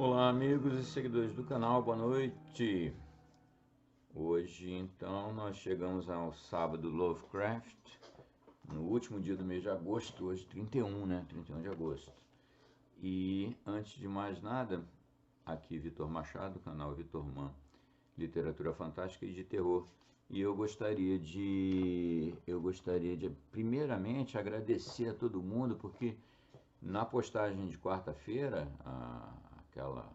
Olá, amigos e seguidores do canal, boa noite. Hoje, então, nós chegamos ao sábado Lovecraft, no último dia do mês de agosto, hoje 31, né? 31 de agosto. E, antes de mais nada, aqui Vitor Machado, canal Vitor Man, literatura fantástica e de terror. E eu gostaria de primeiramente agradecer a todo mundo, porque na postagem de quarta-feira, aquela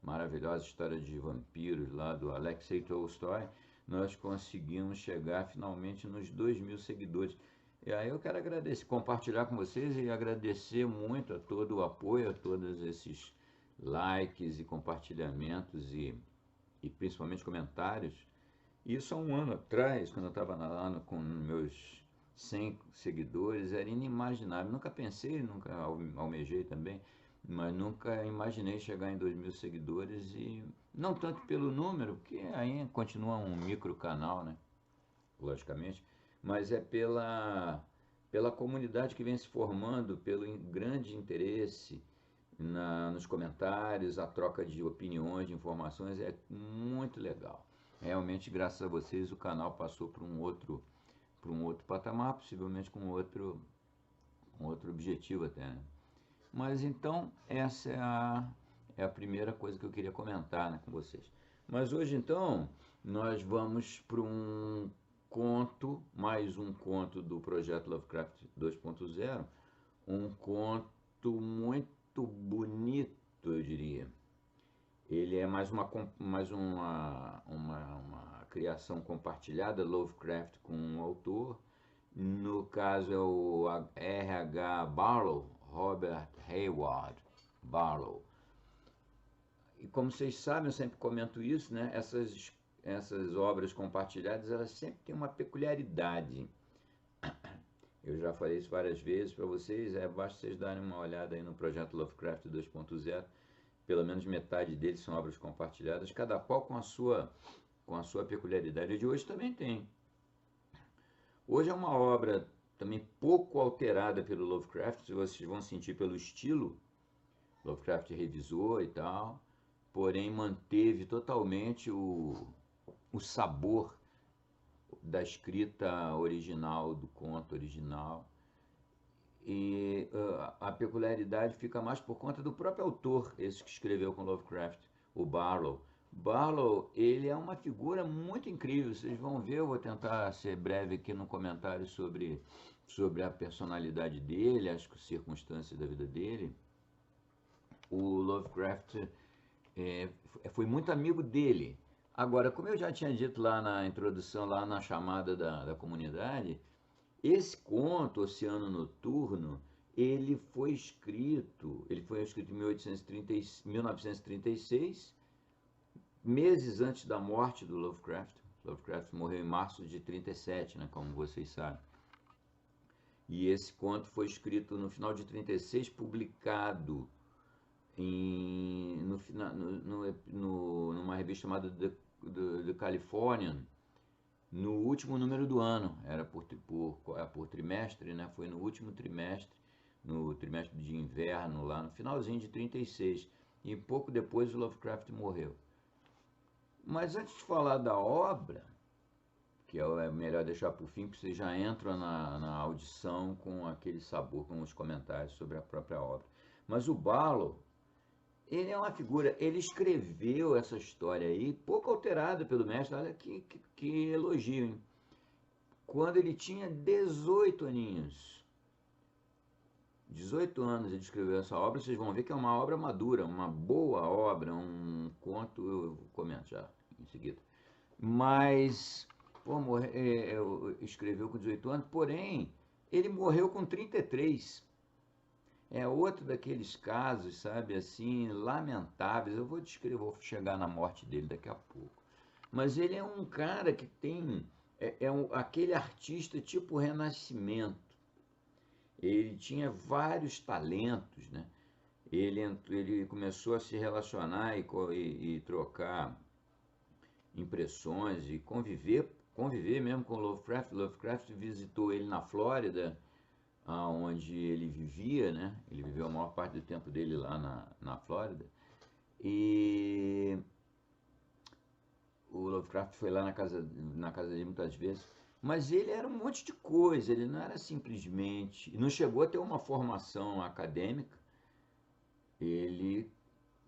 maravilhosa história de vampiros lá do Alexei Tolstói, nós conseguimos chegar finalmente nos 2.000 seguidores. E aí eu quero agradecer, compartilhar com vocês e agradecer muito a todo o apoio, a todos esses likes e compartilhamentos e principalmente comentários. Isso há um ano atrás, quando eu estava lá com meus 100 seguidores, era inimaginável. Nunca pensei, nunca almejei também, mas nunca imaginei chegar em 2.000 seguidores, e não tanto pelo número, porque aí continua um micro canal, né? Logicamente, mas é pela comunidade que vem se formando, pelo grande interesse nos comentários, a troca de opiniões, de informações, é muito legal. Realmente, graças a vocês, o canal passou para um outro patamar, possivelmente com outro objetivo até, né? Mas então, essa é a primeira coisa que eu queria comentar, né, com vocês. Mas hoje, então, nós vamos para um conto, mais um conto do projeto Lovecraft 2.0, um conto muito bonito, eu diria. Ele é uma criação compartilhada, Lovecraft com um autor. No caso é o R.H. Barlow, Robert Hayward Barlow. E como vocês sabem, eu sempre comento isso, né? Essas obras compartilhadas, elas sempre têm uma peculiaridade. Eu já falei isso várias vezes para vocês, basta vocês darem uma olhada aí no projeto Lovecraft 2.0, pelo menos metade deles são obras compartilhadas, cada qual com a sua peculiaridade. O de hoje também tem. Hoje é uma obra também pouco alterada pelo Lovecraft, vocês vão sentir pelo estilo. Lovecraft revisou e tal, porém manteve totalmente o sabor da escrita original, do conto original. E a peculiaridade fica mais por conta do próprio autor, esse que escreveu com Lovecraft, o Barlow. Barlow, ele é uma figura muito incrível, vocês vão ver, eu vou tentar ser breve aqui no comentário sobre a personalidade dele, as circunstâncias da vida dele. O Lovecraft foi muito amigo dele. Agora, como eu já tinha dito lá na introdução, lá na chamada da comunidade, esse conto, Oceano Noturno, ele foi escrito em 1936, meses antes da morte do Lovecraft. Lovecraft morreu em março de 37, né, como vocês sabem. E esse conto foi escrito no final de 36, publicado numa revista chamada The Californian, no último número do ano. Era por trimestre, né? Foi no último trimestre, no trimestre de inverno, lá no finalzinho de 36. E pouco depois o Lovecraft morreu. Mas antes de falar da obra, que é melhor deixar por fim, porque você já entra na audição com aquele sabor, com os comentários sobre a própria obra. Mas o Barlow, ele é uma figura, ele escreveu essa história aí, pouco alterada pelo mestre, olha que elogio, hein? Quando ele tinha 18 aninhos. 18 anos ele escreveu essa obra, vocês vão ver que é uma obra madura, uma boa obra, um conto, eu comento já em seguida. Mas, escreveu com 18 anos, porém, ele morreu com 33. É outro daqueles casos, sabe, assim, lamentáveis. Eu vou descrever, vou chegar na morte dele daqui a pouco. Mas ele é um cara que tem, aquele artista tipo Renascimento. Ele tinha vários talentos, né? Ele começou a se relacionar e trocar impressões e conviver mesmo com Lovecraft. Lovecraft visitou ele na Flórida, onde ele vivia, né? Ele viveu a maior parte do tempo dele lá na Flórida. E o Lovecraft foi lá na casa dele muitas vezes, mas ele era um monte de coisa, ele não era simplesmente, não chegou a ter uma formação acadêmica, ele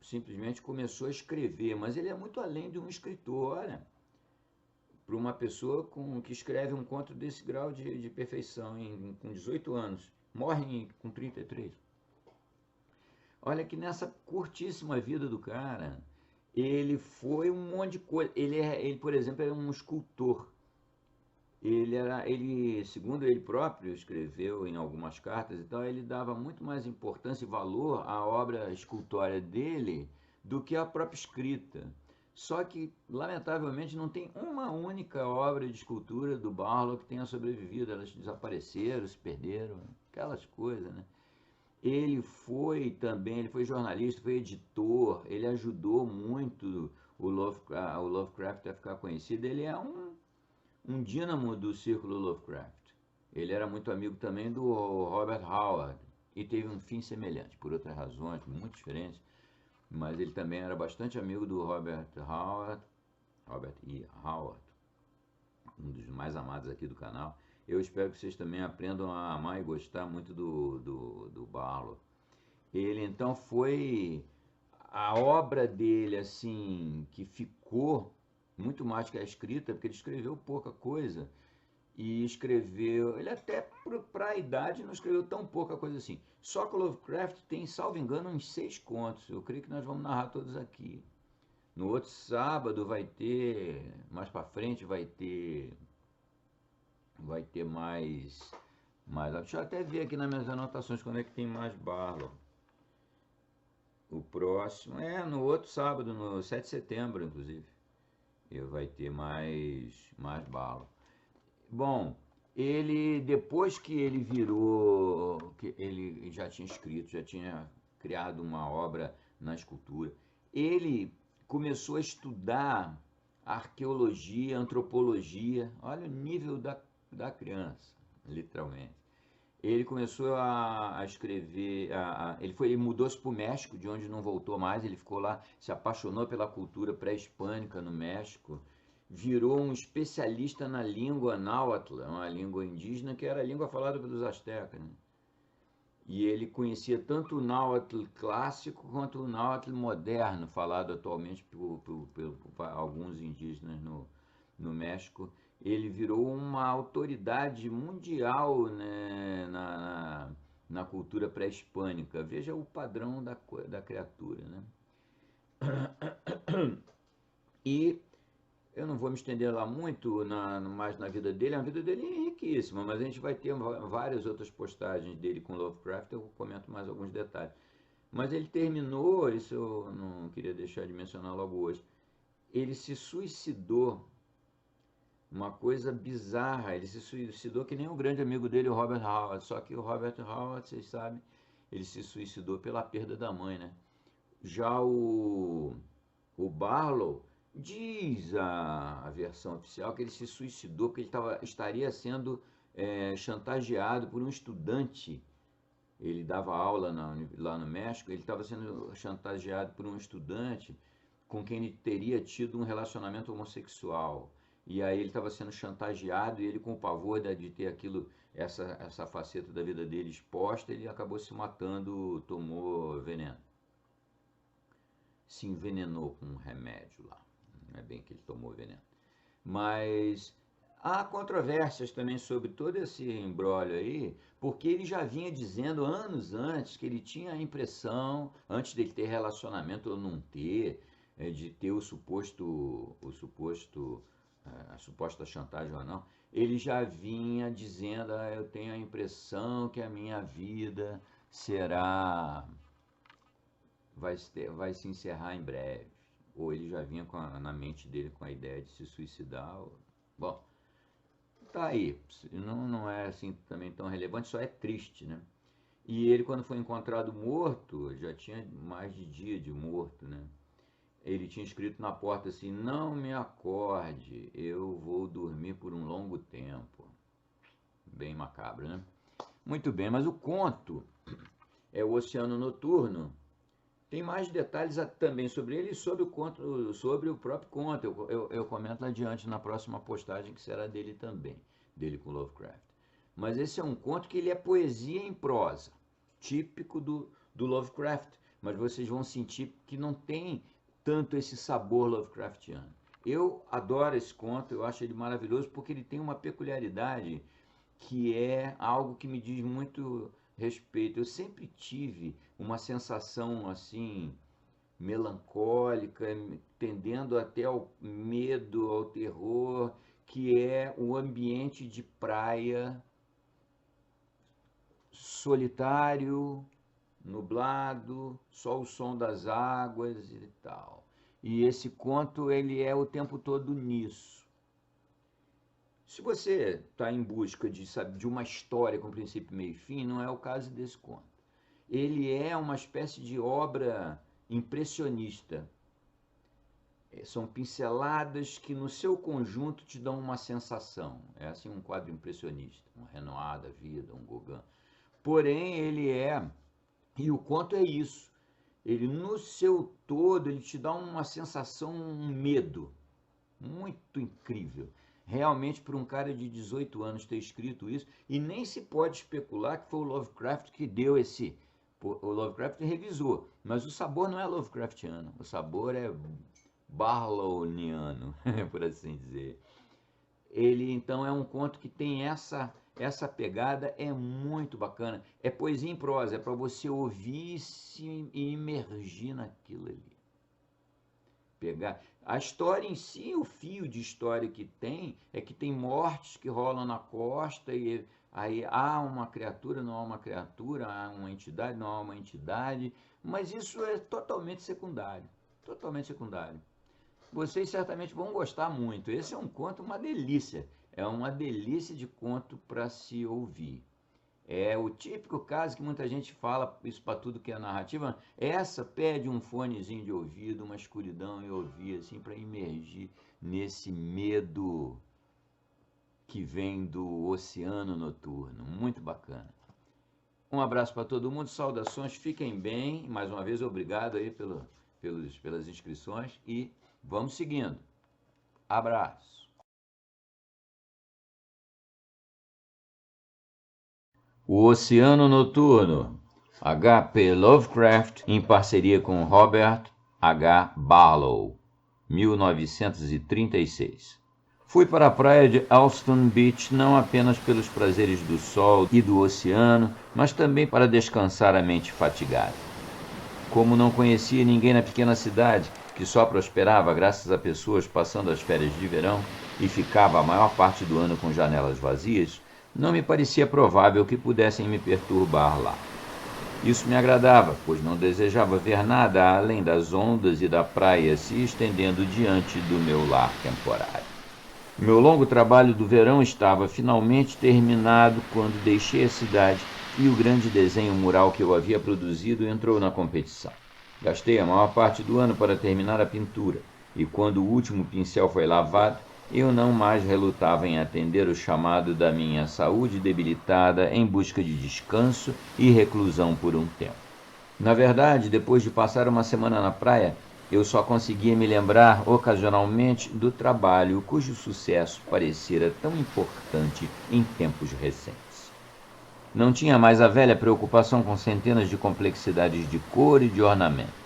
simplesmente começou a escrever, mas ele é muito além de um escritor, olha, para uma pessoa que escreve um conto desse grau de perfeição com 18 anos, morre com 33. Olha que nessa curtíssima vida do cara, ele foi um monte de coisa. Ele, por exemplo, era um escultor. Segundo ele próprio escreveu em algumas cartas e tal, ele dava muito mais importância e valor à obra escultória dele do que à própria escrita. Só que, lamentavelmente, não tem uma única obra de escultura do Barlow que tenha sobrevivido. Elas desapareceram, se perderam, aquelas coisas, né? Ele foi jornalista, foi editor, ele ajudou muito o Lovecraft a ficar conhecido. Ele é um dínamo do círculo Lovecraft. Ele era muito amigo também do Robert Howard e teve um fim semelhante, por outras razões, muito diferentes, mas ele também era bastante amigo do Robert E. Howard, um dos mais amados aqui do canal. Eu espero que vocês também aprendam a amar e gostar muito do Barlow. Ele então foi a obra dele, assim, que ficou muito mais que a escrita, porque ele escreveu pouca coisa. E escreveu, ele até para a idade não escreveu tão pouca coisa assim. Só que o Lovecraft tem, salvo engano, uns 6 contos. Eu creio que nós vamos narrar todos aqui. No outro sábado vai ter, mais para frente vai ter mais. Deixa eu até ver aqui nas minhas anotações quando é que tem mais Barlow. O próximo é no outro sábado, no 7 de setembro, inclusive. Vai ter mais Barlow. Bom, ele depois que ele virou, que ele já tinha escrito, já tinha criado uma obra na escultura, ele começou a estudar arqueologia, antropologia. Olha o nível da criança, literalmente. Ele começou a escrever, ele mudou-se para o México, de onde não voltou mais. Ele ficou lá, se apaixonou pela cultura pré-hispânica no México, virou um especialista na língua náhuatl, uma língua indígena que era a língua falada pelos astecas, né? E ele conhecia tanto o náhuatl clássico quanto o náhuatl moderno, falado atualmente por alguns indígenas no México. Ele virou uma autoridade mundial, né, na cultura pré-hispânica. Veja o padrão da criatura, né? E eu não vou me estender lá muito mais na vida dele. A vida dele é riquíssima, mas a gente vai ter várias outras postagens dele com Lovecraft. Eu comento mais alguns detalhes. Mas ele terminou, isso eu não queria deixar de mencionar logo hoje. Ele se suicidou, uma coisa bizarra. Ele se suicidou que nem o grande amigo dele, o Robert Howard. Só que o Robert Howard, vocês sabem, ele se suicidou pela perda da mãe, né? Já o Barlow diz a versão oficial que ele se suicidou porque ele estaria sendo chantageado por um estudante. Ele dava aula lá no México, ele estava sendo chantageado por um estudante com quem ele teria tido um relacionamento homossexual. E aí ele estava sendo chantageado e ele, com o pavor de ter essa faceta da vida dele exposta, ele acabou se matando, tomou veneno. Se envenenou com um remédio lá. Não é bem que ele tomou veneno. Mas há controvérsias também sobre todo esse imbróglio aí, porque ele já vinha dizendo anos antes que ele tinha a impressão, antes dele ter relacionamento ou não ter, de ter a suposta chantagem ou não, ele já vinha dizendo, eu tenho a impressão que a minha vida vai se encerrar em breve. Ou ele já vinha na mente dele com a ideia de se suicidar. Bom, tá aí. Não é assim também tão relevante, só é triste, né? E ele, quando foi encontrado morto, já tinha mais de dia de morto, né? Ele tinha escrito na porta assim: não me acorde, eu vou dormir por um longo tempo. Bem macabro, né? Muito bem, mas o conto é O Oceano Noturno, Tem mais detalhes também sobre ele e sobre o conto, sobre o próprio conto. Eu comento adiante na próxima postagem, que será dele também, dele com Lovecraft. Mas esse é um conto que ele é poesia em prosa, típico do Lovecraft. Mas vocês vão sentir que não tem tanto esse sabor Lovecraftiano. Eu adoro esse conto, eu acho ele maravilhoso, porque ele tem uma peculiaridade que é algo que me diz muito respeito. Eu sempre tive uma sensação assim melancólica, tendendo até ao medo, ao terror, que é o ambiente de praia solitário, nublado, só o som das águas e tal. E esse conto ele é o tempo todo nisso. Se você está em busca de uma história com princípio, meio e fim, não é o caso desse conto. Ele é uma espécie de obra impressionista. São pinceladas que no seu conjunto te dão uma sensação. É assim um quadro impressionista, um Renoir da vida, um Gauguin. Porém, ele é, e o conto é isso, ele no seu todo, ele te dá uma sensação, um medo muito incrível. Realmente, para um cara de 18 anos ter escrito isso, e nem se pode especular que foi o Lovecraft que deu esse... O Lovecraft revisou, mas o sabor não é Lovecraftiano, o sabor é barlowniano, por assim dizer. Ele, então, é um conto que tem essa pegada, é muito bacana. É poesia em prosa, é para você ouvir e imergir naquilo ali. Pegar a história em si, o fio de história que tem é que tem mortes que rolam na costa e aí há uma criatura, não há uma criatura, há uma entidade, não há uma entidade, mas isso é totalmente secundário, totalmente secundário. Vocês certamente vão gostar muito. Esse é um conto, uma delícia, é uma delícia de conto para se ouvir. É o típico caso que muita gente fala, isso para tudo que é narrativa, essa pede um fonezinho de ouvido, uma escuridão e ouvir, assim, para imergir nesse medo que vem do oceano noturno. Muito bacana. Um abraço para todo mundo, saudações, fiquem bem. Mais uma vez, obrigado aí pelas inscrições e vamos seguindo. Abraço. O Oceano Noturno, H.P. Lovecraft, em parceria com Robert H. Barlow, 1936. Fui para a praia de Alston Beach não apenas pelos prazeres do sol e do oceano, mas também para descansar a mente fatigada. Como não conhecia ninguém na pequena cidade, que só prosperava graças a pessoas passando as férias de verão e ficava a maior parte do ano com janelas vazias, não me parecia provável que pudessem me perturbar lá. Isso me agradava, pois não desejava ver nada além das ondas e da praia se estendendo diante do meu lar temporário. Meu longo trabalho do verão estava finalmente terminado quando deixei a cidade e o grande desenho mural que eu havia produzido entrou na competição. Gastei a maior parte do ano para terminar a pintura, e quando o último pincel foi lavado, eu não mais relutava em atender o chamado da minha saúde debilitada em busca de descanso e reclusão por um tempo. Na verdade, depois de passar uma semana na praia, eu só conseguia me lembrar ocasionalmente do trabalho cujo sucesso parecera tão importante em tempos recentes. Não tinha mais a velha preocupação com centenas de complexidades de cor e de ornamento.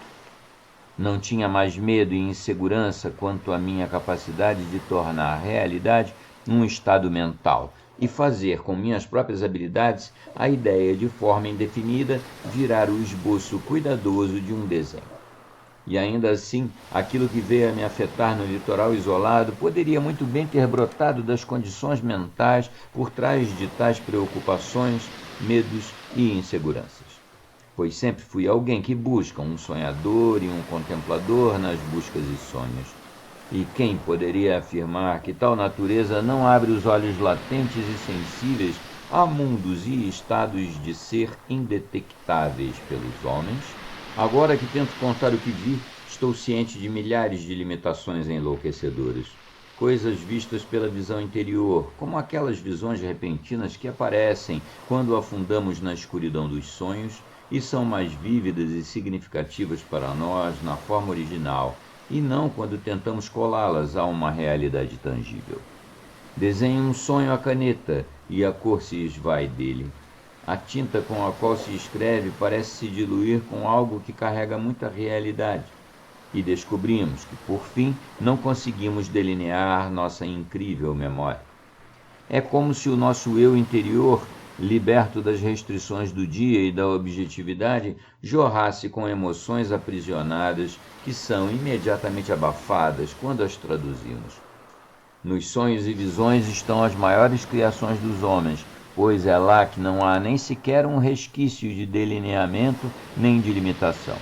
Não tinha mais medo e insegurança quanto à minha capacidade de tornar a realidade um estado mental e fazer com minhas próprias habilidades a ideia de forma indefinida virar o esboço cuidadoso de um desenho. E ainda assim, aquilo que veio a me afetar no litoral isolado poderia muito bem ter brotado das condições mentais por trás de tais preocupações, medos e inseguranças. Pois sempre fui alguém que busca um sonhador e um contemplador nas buscas e sonhos. E quem poderia afirmar que tal natureza não abre os olhos latentes e sensíveis a mundos e estados de ser indetectáveis pelos homens? Agora que tento contar o que vi, estou ciente de milhares de limitações enlouquecedoras. Coisas vistas pela visão interior, como aquelas visões repentinas que aparecem quando afundamos na escuridão dos sonhos e são mais vívidas e significativas para nós na forma original, e não quando tentamos colá-las a uma realidade tangível. Desenhe um sonho à caneta e a cor se esvai dele. A tinta com a qual se escreve parece se diluir com algo que carrega muita realidade. E descobrimos que, por fim, não conseguimos delinear nossa incrível memória. É como se o nosso eu interior, liberto das restrições do dia e da objetividade, jorrasse com emoções aprisionadas que são imediatamente abafadas quando as traduzimos. Nos sonhos e visões estão as maiores criações dos homens, pois é lá que não há nem sequer um resquício de delineamento nem de limitação.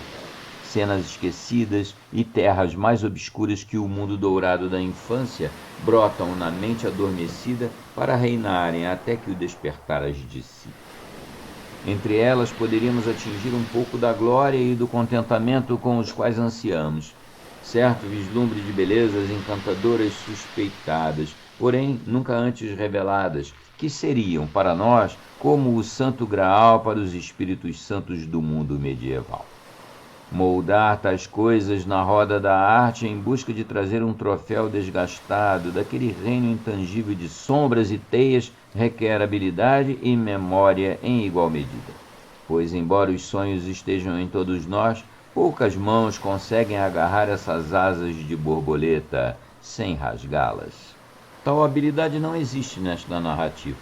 Cenas esquecidas e terras mais obscuras que o mundo dourado da infância brotam na mente adormecida para reinarem até que o despertar as dissipe. Entre elas poderíamos atingir um pouco da glória e do contentamento com os quais ansiamos. Certo vislumbre de belezas encantadoras suspeitadas, porém nunca antes reveladas, que seriam para nós como o santo graal para os espíritos santos do mundo medieval. Moldar tais coisas na roda da arte em busca de trazer um troféu desgastado daquele reino intangível de sombras e teias requer habilidade e memória em igual medida. Pois, embora os sonhos estejam em todos nós, poucas mãos conseguem agarrar essas asas de borboleta sem rasgá-las. Tal habilidade não existe nesta narrativa.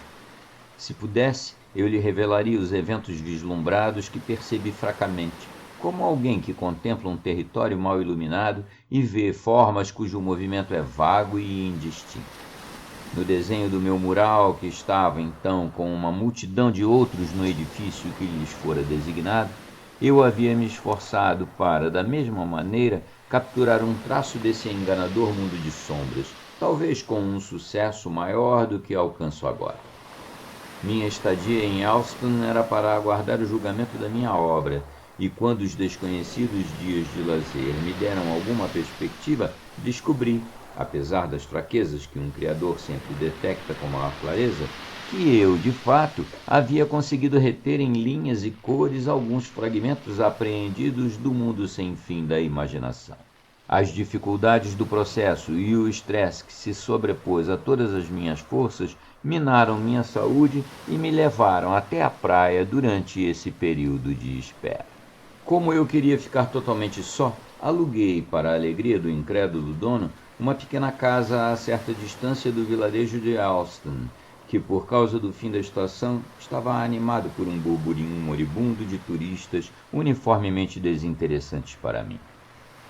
Se pudesse, eu lhe revelaria os eventos vislumbrados que percebi fracamente, como alguém que contempla um território mal iluminado e vê formas cujo movimento é vago e indistinto. No desenho do meu mural, que estava então com uma multidão de outros no edifício que lhes fora designado, eu havia me esforçado para, da mesma maneira, capturar um traço desse enganador mundo de sombras, talvez com um sucesso maior do que alcanço agora. Minha estadia em Allston era para aguardar o julgamento da minha obra, e quando os desconhecidos dias de lazer me deram alguma perspectiva, descobri, apesar das fraquezas que um criador sempre detecta com maior clareza, que eu, de fato, havia conseguido reter em linhas e cores alguns fragmentos apreendidos do mundo sem fim da imaginação. As dificuldades do processo e o estresse que se sobrepôs a todas as minhas forças minaram minha saúde e me levaram até a praia durante esse período de espera. Como eu queria ficar totalmente só, aluguei, para a alegria do incrédulo dono, uma pequena casa a certa distância do vilarejo de Allston, que por causa do fim da estação estava animado por um burburinho moribundo de turistas uniformemente desinteressantes para mim.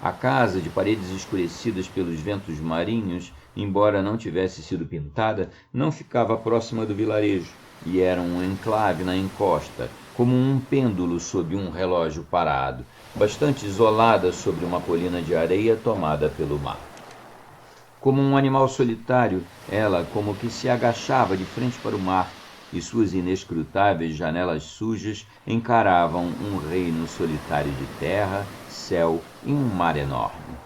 A casa, de paredes escurecidas pelos ventos marinhos, embora não tivesse sido pintada, não ficava próxima do vilarejo e era um enclave na encosta, como um pêndulo sob um relógio parado, bastante isolada sobre uma colina de areia tomada pelo mar. Como um animal solitário, ela como que se agachava de frente para o mar, e suas inescrutáveis janelas sujas encaravam um reino solitário de terra, céu e um mar enorme.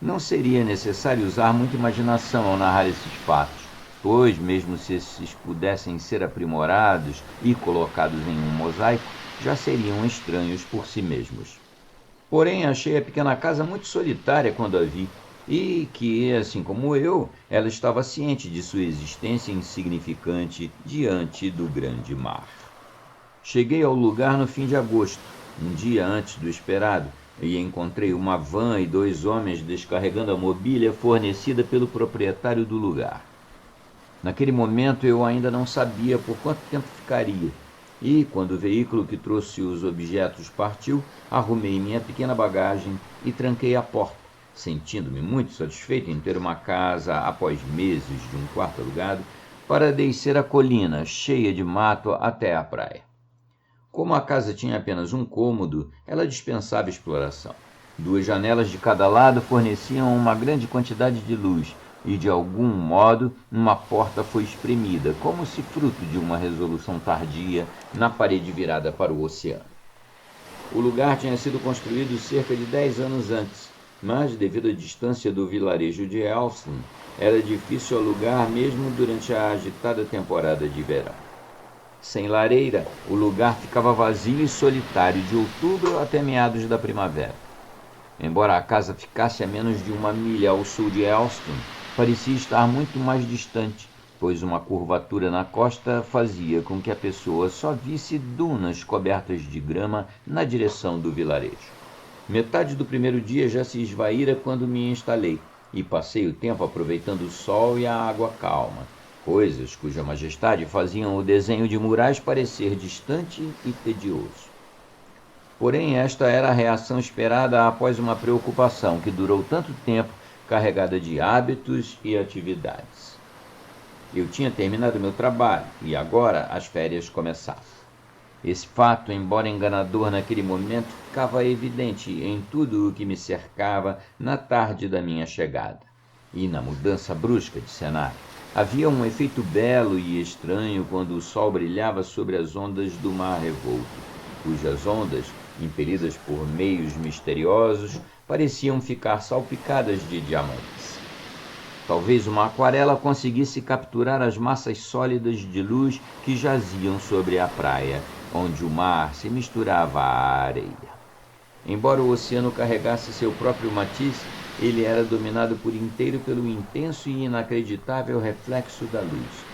Não seria necessário usar muita imaginação ao narrar esses fatos, pois, mesmo se esses pudessem ser aprimorados e colocados em um mosaico, já seriam estranhos por si mesmos. Porém, achei a pequena casa muito solitária quando a vi, e que, assim como eu, ela estava ciente de sua existência insignificante diante do grande mar. Cheguei ao lugar no fim de agosto, um dia antes do esperado, e encontrei uma van e 2 homens descarregando a mobília fornecida pelo proprietário do lugar. Naquele momento eu ainda não sabia por quanto tempo ficaria, e, quando o veículo que trouxe os objetos partiu, arrumei minha pequena bagagem e tranquei a porta, sentindo-me muito satisfeito em ter uma casa, após meses de um quarto alugado, para descer a colina, cheia de mato, até a praia. Como a casa tinha apenas um cômodo, ela dispensava exploração. 2 janelas de cada lado forneciam uma grande quantidade de luz, e, de algum modo, uma porta foi espremida, como se fruto de uma resolução tardia, na parede virada para o oceano. O lugar tinha sido construído cerca de 10 anos antes, mas, devido à distância do vilarejo de Allston, era difícil alugar mesmo durante a agitada temporada de verão. Sem lareira, o lugar ficava vazio e solitário de outubro até meados da primavera. Embora a casa ficasse a menos de 1 milha ao sul de Elston, parecia estar muito mais distante, pois uma curvatura na costa fazia com que a pessoa só visse dunas cobertas de grama na direção do vilarejo. Metade do primeiro dia já se esvaíra quando me instalei, e passei o tempo aproveitando o sol e a água calma, coisas cuja majestade faziam o desenho de murais parecer distante e tedioso. Porém, esta era a reação esperada após uma preocupação que durou tanto tempo, carregada de hábitos e atividades. Eu tinha terminado meu trabalho e agora as férias começavam. Esse fato, embora enganador naquele momento, ficava evidente em tudo o que me cercava na tarde da minha chegada. E na mudança brusca de cenário. Havia um efeito belo e estranho quando o sol brilhava sobre as ondas do mar revolto, cujas ondas, impelidas por meios misteriosos, pareciam ficar salpicadas de diamantes. Talvez uma aquarela conseguisse capturar as massas sólidas de luz que jaziam sobre a praia, onde o mar se misturava à areia. Embora o oceano carregasse seu próprio matiz, ele era dominado por inteiro pelo intenso e inacreditável reflexo da luz.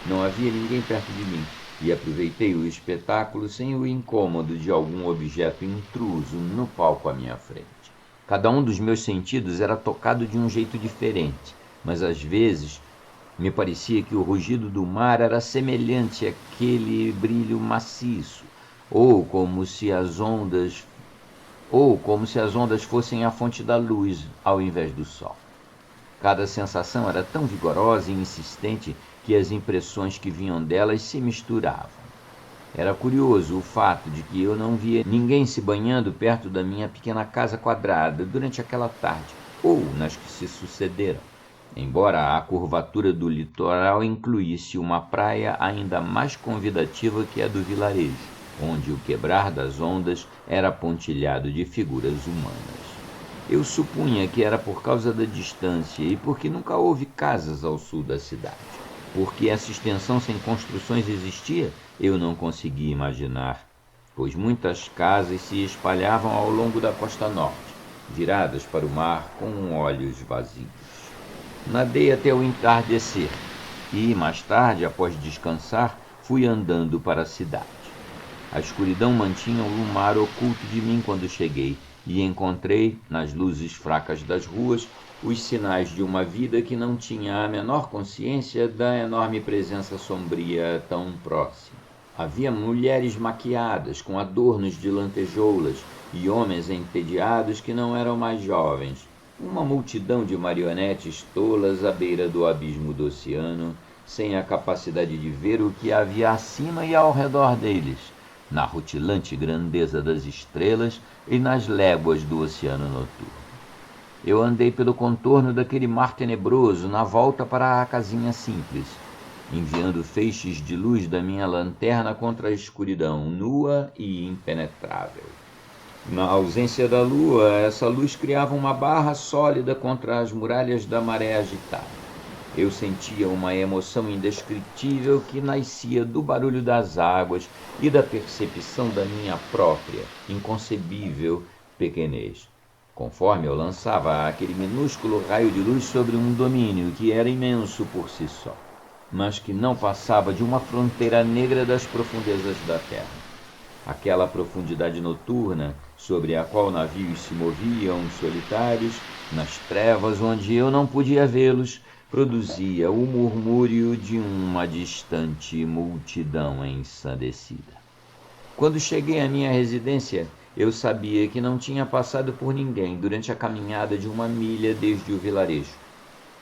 Não havia ninguém perto de mim, e aproveitei o espetáculo sem o incômodo de algum objeto intruso no palco à minha frente. Cada um dos meus sentidos era tocado de um jeito diferente, mas às vezes me parecia que o rugido do mar era semelhante àquele brilho maciço, ou como se as ondas fossem a fonte da luz ao invés do sol. Cada sensação era tão vigorosa e insistente que as impressões que vinham delas se misturavam. Era curioso o fato de que eu não via ninguém se banhando perto da minha pequena casa quadrada durante aquela tarde, ou nas que se sucederam, embora a curvatura do litoral incluísse uma praia ainda mais convidativa que a do vilarejo, onde o quebrar das ondas era pontilhado de figuras humanas. Eu supunha que era por causa da distância e porque nunca houve casas ao sul da cidade. Porque essa extensão sem construções existia, eu não conseguia imaginar, pois muitas casas se espalhavam ao longo da costa norte, viradas para o mar com olhos vazios. Nadei até o entardecer e, mais tarde, após descansar, fui andando para a cidade. A escuridão mantinha o mar oculto de mim quando cheguei e encontrei, nas luzes fracas das ruas, os sinais de uma vida que não tinha a menor consciência da enorme presença sombria tão próxima. Havia mulheres maquiadas, com adornos de lantejoulas, e homens entediados que não eram mais jovens. Uma multidão de marionetes tolas à beira do abismo do oceano, sem a capacidade de ver o que havia acima e ao redor deles, na rutilante grandeza das estrelas e nas léguas do oceano noturno. Eu andei pelo contorno daquele mar tenebroso na volta para a casinha simples, enviando feixes de luz da minha lanterna contra a escuridão nua e impenetrável. Na ausência da lua, essa luz criava uma barra sólida contra as muralhas da maré agitada. Eu sentia uma emoção indescritível que nascia do barulho das águas e da percepção da minha própria, inconcebível pequenez, conforme eu lançava aquele minúsculo raio de luz sobre um domínio que era imenso por si só, mas que não passava de uma fronteira negra das profundezas da terra. Aquela profundidade noturna, sobre a qual navios se moviam solitários, nas trevas onde eu não podia vê-los, produzia o murmúrio de uma distante multidão ensandecida. Quando cheguei à minha residência, eu sabia que não tinha passado por ninguém durante a caminhada de 1 milha desde o vilarejo,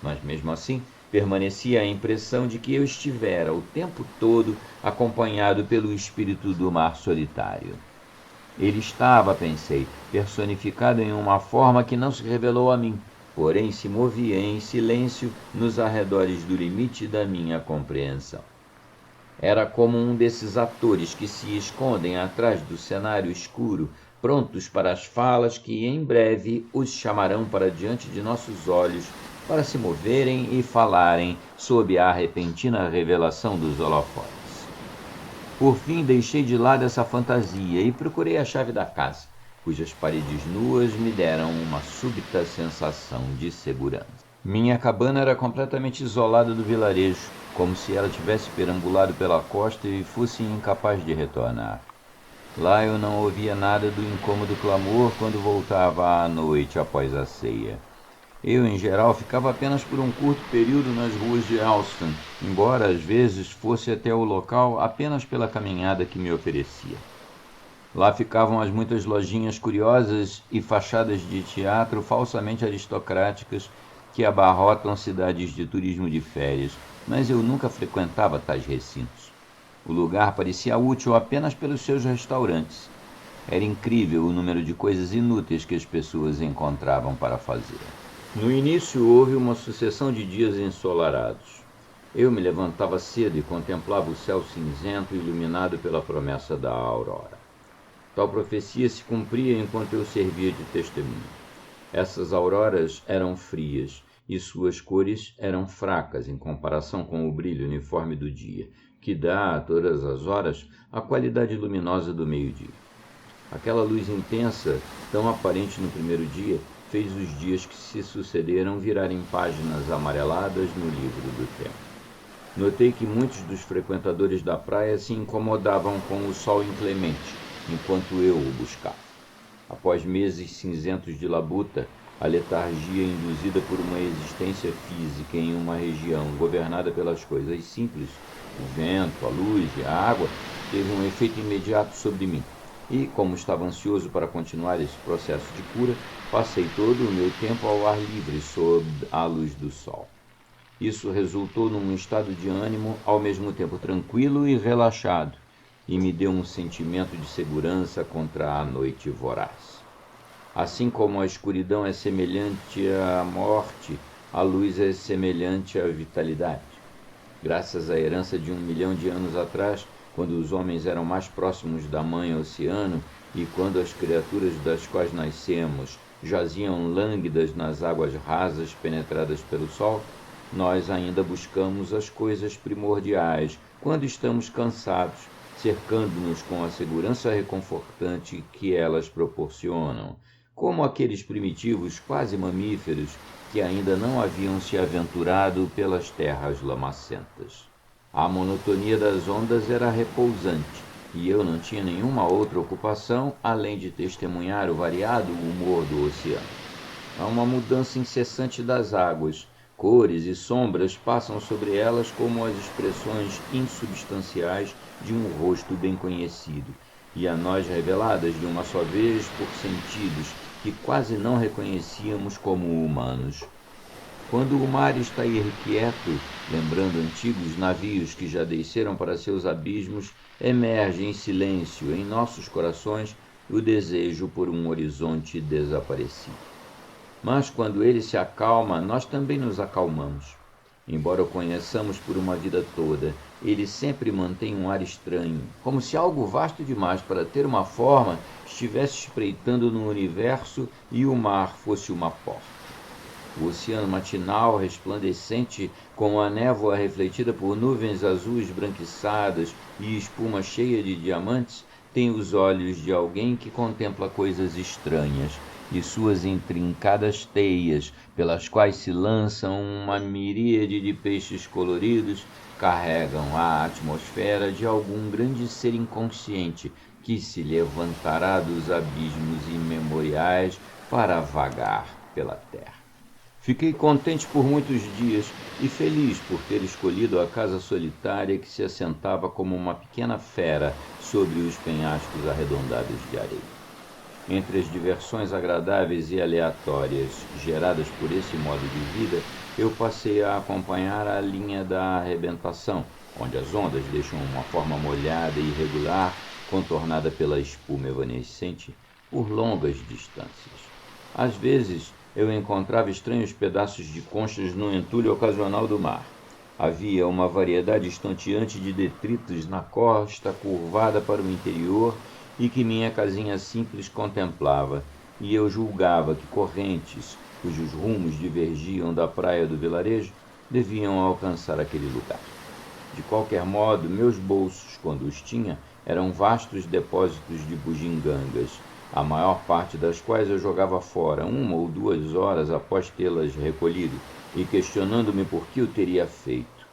mas mesmo assim permanecia a impressão de que eu estivera o tempo todo acompanhado pelo espírito do mar solitário. Ele estava, pensei, personificado em uma forma que não se revelou a mim, porém se movia em silêncio nos arredores do limite da minha compreensão. Era como um desses atores que se escondem atrás do cenário escuro, prontos para as falas que em breve os chamarão para diante de nossos olhos, para se moverem e falarem sob a repentina revelação dos holofotes. Por fim, deixei de lado essa fantasia e procurei a chave da casa, cujas paredes nuas me deram uma súbita sensação de segurança. Minha cabana era completamente isolada do vilarejo, como se ela tivesse perambulado pela costa e fosse incapaz de retornar. Lá eu não ouvia nada do incômodo clamor quando voltava à noite após a ceia. Eu, em geral, ficava apenas por um curto período nas ruas de Allston, embora às vezes fosse até o local apenas pela caminhada que me oferecia. Lá ficavam as muitas lojinhas curiosas e fachadas de teatro falsamente aristocráticas que abarrotam cidades de turismo de férias, mas eu nunca frequentava tais recintos. O lugar parecia útil apenas pelos seus restaurantes. Era incrível o número de coisas inúteis que as pessoas encontravam para fazer. No início houve uma sucessão de dias ensolarados. Eu me levantava cedo e contemplava o céu cinzento iluminado pela promessa da aurora. Tal profecia se cumpria enquanto eu servia de testemunho. Essas auroras eram frias e suas cores eram fracas em comparação com o brilho uniforme do dia, que dá a todas as horas a qualidade luminosa do meio-dia. Aquela luz intensa, tão aparente no primeiro dia, fez os dias que se sucederam virarem páginas amareladas no livro do tempo. Notei que muitos dos frequentadores da praia se incomodavam com o sol inclemente, enquanto eu o buscava. Após meses cinzentos de labuta, a letargia induzida por uma existência física em uma região governada pelas coisas simples, o vento, a luz e a água, teve um efeito imediato sobre mim. E, como estava ansioso para continuar esse processo de cura, passei todo o meu tempo ao ar livre sob a luz do sol. Isso resultou num estado de ânimo ao mesmo tempo tranquilo e relaxado, e me deu um sentimento de segurança contra a noite voraz. Assim como a escuridão é semelhante à morte, a luz é semelhante à vitalidade. Graças à herança de 1 milhão de anos atrás, quando os homens eram mais próximos da mãe oceano e quando as criaturas das quais nascemos jaziam lânguidas nas águas rasas penetradas pelo sol, nós ainda buscamos as coisas primordiais quando estamos cansados, cercando-nos com a segurança reconfortante que elas proporcionam, como aqueles primitivos quase mamíferos que ainda não haviam se aventurado pelas terras lamacentas. A monotonia das ondas era repousante, e eu não tinha nenhuma outra ocupação além de testemunhar o variado humor do oceano. Há uma mudança incessante das águas, cores e sombras passam sobre elas como as expressões insubstanciais de um rosto bem conhecido, e a nós reveladas de uma só vez por sentidos que quase não reconhecíamos como humanos. Quando o mar está irrequieto, lembrando antigos navios que já desceram para seus abismos, emerge em silêncio em nossos corações o desejo por um horizonte desaparecido. Mas quando ele se acalma, nós também nos acalmamos. Embora o conheçamos por uma vida toda, ele sempre mantém um ar estranho, como se algo vasto demais para ter uma forma estivesse espreitando no universo e o mar fosse uma porta. O oceano matinal, resplandecente, com a névoa refletida por nuvens azuis branquiçadas e espuma cheia de diamantes, tem os olhos de alguém que contempla coisas estranhas, e suas intrincadas teias, pelas quais se lançam uma miríade de peixes coloridos, carregam a atmosfera de algum grande ser inconsciente que se levantará dos abismos imemoriais para vagar pela terra. Fiquei contente por muitos dias e feliz por ter escolhido a casa solitária que se assentava como uma pequena fera sobre os penhascos arredondados de areia. Entre as diversões agradáveis e aleatórias geradas por esse modo de vida, eu passei a acompanhar a linha da arrebentação, onde as ondas deixam uma forma molhada e irregular, contornada pela espuma evanescente, por longas distâncias. Às vezes, eu encontrava estranhos pedaços de conchas no entulho ocasional do mar. Havia uma variedade estonteante de detritos na costa curvada para o interior e que minha casinha simples contemplava, e eu julgava que correntes, cujos rumos divergiam da praia do vilarejo, deviam alcançar aquele lugar. De qualquer modo, meus bolsos, quando os tinha, eram vastos depósitos de bugigangas, a maior parte das quais eu jogava fora 1 ou 2 horas após tê-las recolhido, e questionando-me por que o teria feito.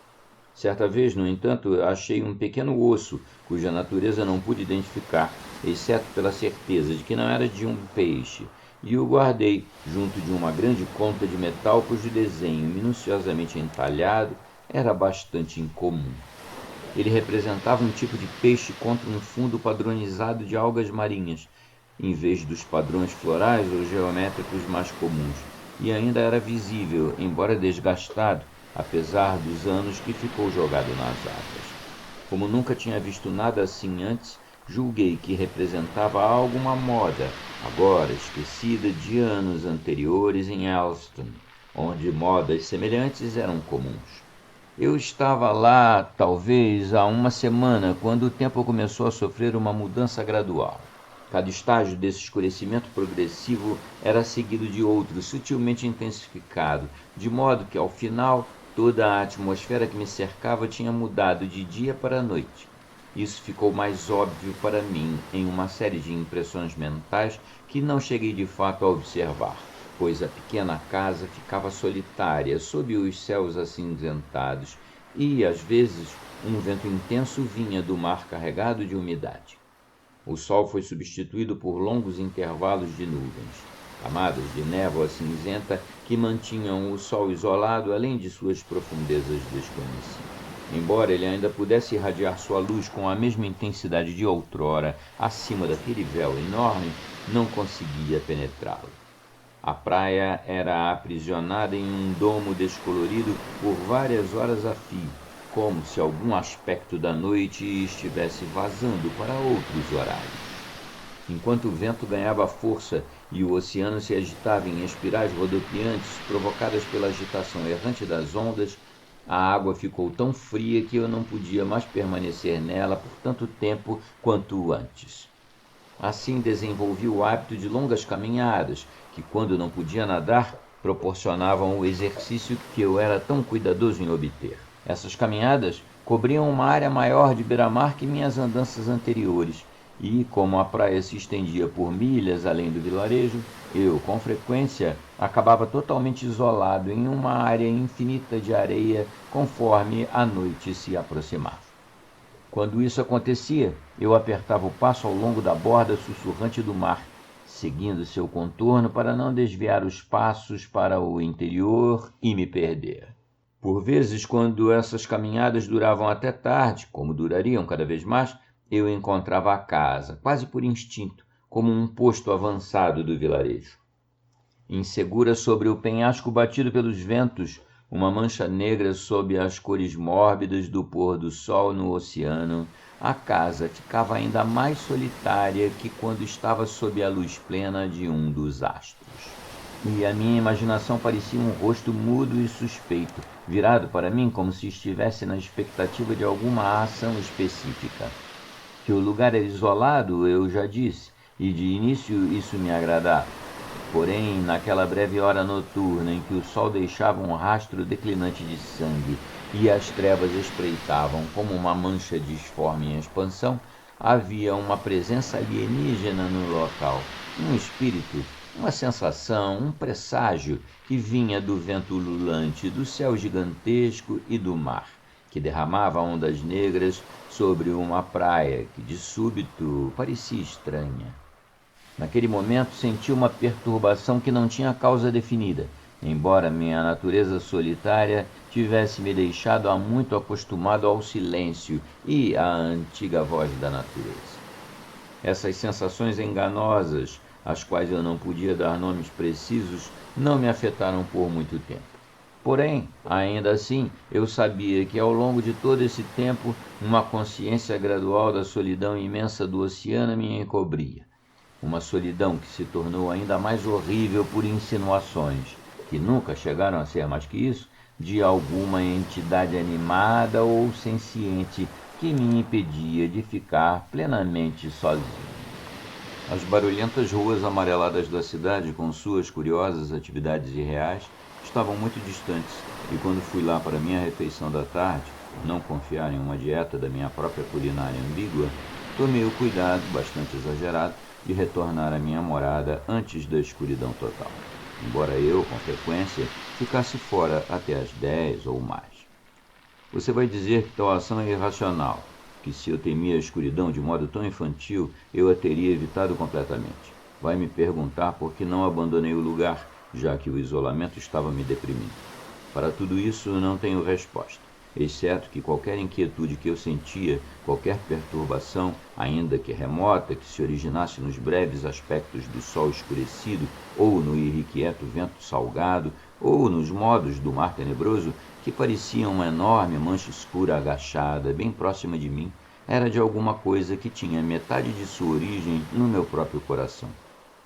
Certa vez, no entanto, achei um pequeno osso, cuja natureza não pude identificar, exceto pela certeza de que não era de um peixe, e o guardei junto de uma grande conta de metal cujo desenho, minuciosamente entalhado, era bastante incomum. Ele representava um tipo de peixe contra um fundo padronizado de algas marinhas, em vez dos padrões florais ou geométricos mais comuns, e ainda era visível, embora desgastado, apesar dos anos que ficou jogado nas águas. Como nunca tinha visto nada assim antes, julguei que representava alguma moda, agora esquecida de anos anteriores em Elston, onde modas semelhantes eram comuns. Eu estava lá, talvez, há uma semana, quando o tempo começou a sofrer uma mudança gradual. Cada estágio desse escurecimento progressivo era seguido de outro, sutilmente intensificado, de modo que, ao final, toda a atmosfera que me cercava tinha mudado de dia para noite. Isso ficou mais óbvio para mim em uma série de impressões mentais que não cheguei de fato a observar, pois a pequena casa ficava solitária sob os céus acinzentados e, às vezes, um vento intenso vinha do mar carregado de umidade. O sol foi substituído por longos intervalos de nuvens, camadas de névoa cinzenta que mantinham o sol isolado além de suas profundezas desconhecidas. Embora ele ainda pudesse irradiar sua luz com a mesma intensidade de outrora, acima daquele véu enorme, não conseguia penetrá-lo. A praia era aprisionada em um domo descolorido por várias horas a fio, como se algum aspecto da noite estivesse vazando para outros horários. Enquanto o vento ganhava força e o oceano se agitava em espirais rodopiantes provocadas pela agitação errante das ondas, a água ficou tão fria que eu não podia mais permanecer nela por tanto tempo quanto antes. Assim desenvolvi o hábito de longas caminhadas, que, quando não podia nadar, proporcionavam o exercício que eu era tão cuidadoso em obter. Essas caminhadas cobriam uma área maior de beira-mar que minhas andanças anteriores, e, como a praia se estendia por milhas além do vilarejo, eu, com frequência, acabava totalmente isolado em uma área infinita de areia conforme a noite se aproximava. Quando isso acontecia, eu apertava o passo ao longo da borda sussurrante do mar, seguindo seu contorno para não desviar os passos para o interior e me perder. Por vezes, quando essas caminhadas duravam até tarde, como durariam cada vez mais, eu encontrava a casa, quase por instinto, como um posto avançado do vilarejo. Insegura sobre o penhasco batido pelos ventos, uma mancha negra sob as cores mórbidas do pôr do sol no oceano, a casa ficava ainda mais solitária que quando estava sob a luz plena de um dos astros. E a minha imaginação parecia um rosto mudo e suspeito, virado para mim como se estivesse na expectativa de alguma ação específica. Que o lugar era isolado, eu já disse, e de início isso me agradava. Porém, naquela breve hora noturna em que o sol deixava um rastro declinante de sangue e as trevas espreitavam como uma mancha disforme em expansão, havia uma presença alienígena no local, um espírito, uma sensação, um presságio que vinha do vento ululante, do céu gigantesco e do mar, que derramava ondas negras sobre uma praia que de súbito parecia estranha. Naquele momento senti uma perturbação que não tinha causa definida, embora minha natureza solitária tivesse me deixado há muito acostumado ao silêncio e à antiga voz da natureza. Essas sensações enganosas, às quais eu não podia dar nomes precisos, não me afetaram por muito tempo. Porém, ainda assim, eu sabia que ao longo de todo esse tempo, uma consciência gradual da solidão imensa do oceano me encobria. Uma solidão que se tornou ainda mais horrível por insinuações, que nunca chegaram a ser mais que isso, de alguma entidade animada ou senciente que me impedia de ficar plenamente sozinho. As barulhentas ruas amareladas da cidade, com suas curiosas atividades irreais, estavam muito distantes, e quando fui lá para minha refeição da tarde, não confiar em uma dieta da minha própria culinária ambígua, tomei o cuidado, bastante exagerado, de retornar à minha morada antes da escuridão total, embora eu, com frequência, ficasse fora até às 10 ou mais. Você vai dizer que tal ação é irracional, que se eu temia a escuridão de modo tão infantil, eu a teria evitado completamente. Vai me perguntar por que não abandonei o lugar, já que o isolamento estava me deprimindo. Para tudo isso, não tenho resposta, exceto que qualquer inquietude que eu sentia, qualquer perturbação, ainda que remota, que se originasse nos breves aspectos do sol escurecido, ou no irrequieto vento salgado, ou nos modos do mar tenebroso, que parecia uma enorme mancha escura agachada, bem próxima de mim, era de alguma coisa que tinha metade de sua origem no meu próprio coração.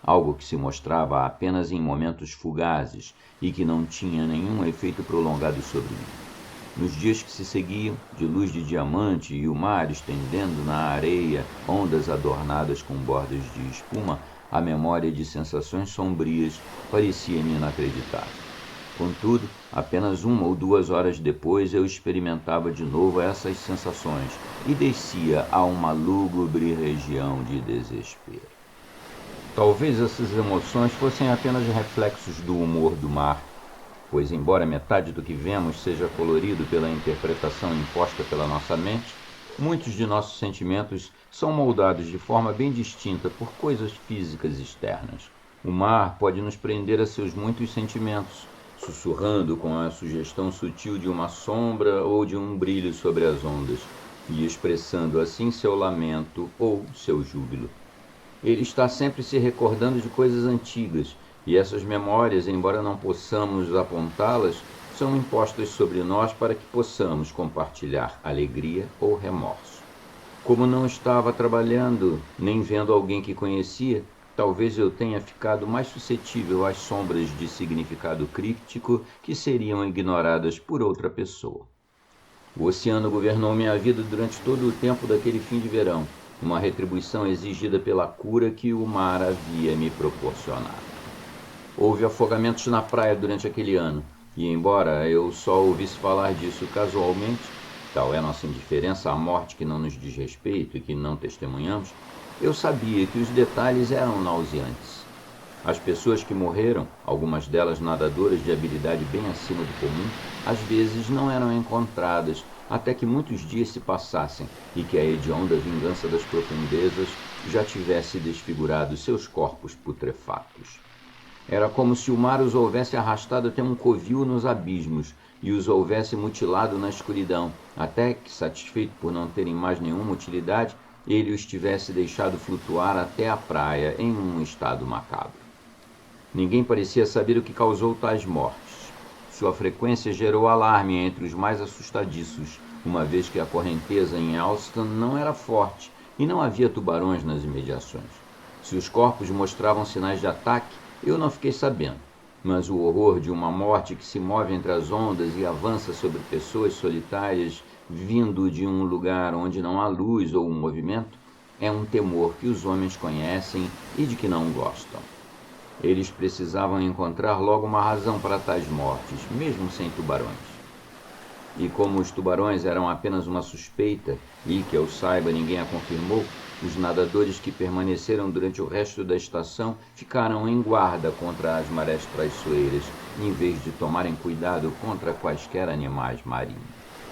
Algo que se mostrava apenas em momentos fugazes e que não tinha nenhum efeito prolongado sobre mim. Nos dias que se seguiam, de luz de diamante e o mar estendendo na areia ondas adornadas com bordas de espuma, a memória de sensações sombrias parecia-me inacreditável. Contudo, apenas 1 ou 2 horas depois eu experimentava de novo essas sensações e descia a uma lúgubre região de desespero. Talvez essas emoções fossem apenas reflexos do humor do mar, pois embora metade do que vemos seja colorido pela interpretação imposta pela nossa mente, muitos de nossos sentimentos são moldados de forma bem distinta por coisas físicas externas. O mar pode nos prender a seus muitos sentimentos, sussurrando com a sugestão sutil de uma sombra ou de um brilho sobre as ondas, e expressando assim seu lamento ou seu júbilo. Ele está sempre se recordando de coisas antigas, e essas memórias, embora não possamos apontá-las, são impostas sobre nós para que possamos compartilhar alegria ou remorso. Como não estava trabalhando, nem vendo alguém que conhecia, talvez eu tenha ficado mais suscetível às sombras de significado críptico que seriam ignoradas por outra pessoa. O oceano governou minha vida durante todo o tempo daquele fim de verão, uma retribuição exigida pela cura que o mar havia me proporcionado. Houve afogamentos na praia durante aquele ano, e embora eu só ouvisse falar disso casualmente, tal é nossa indiferença à morte que não nos diz respeito e que não testemunhamos, eu sabia que os detalhes eram nauseantes. As pessoas que morreram, algumas delas nadadoras de habilidade bem acima do comum, às vezes não eram encontradas até que muitos dias se passassem e que a hedionda vingança das profundezas já tivesse desfigurado seus corpos putrefatos. Era como se o mar os houvesse arrastado até um covil nos abismos e os houvesse mutilado na escuridão, até que, satisfeito por não terem mais nenhuma utilidade, ele os tivesse deixado flutuar até a praia em um estado macabro. Ninguém parecia saber o que causou tais mortes. Sua frequência gerou alarme entre os mais assustadiços, uma vez que a correnteza em Alston não era forte e não havia tubarões nas imediações. Se os corpos mostravam sinais de ataque, eu não fiquei sabendo, mas o horror de uma morte que se move entre as ondas e avança sobre pessoas solitárias vindo de um lugar onde não há luz ou movimento é um temor que os homens conhecem e de que não gostam. Eles precisavam encontrar logo uma razão para tais mortes, mesmo sem tubarões. E como os tubarões eram apenas uma suspeita e, que eu saiba, ninguém a confirmou, os nadadores que permaneceram durante o resto da estação ficaram em guarda contra as marés traiçoeiras, em vez de tomarem cuidado contra quaisquer animais marinhos.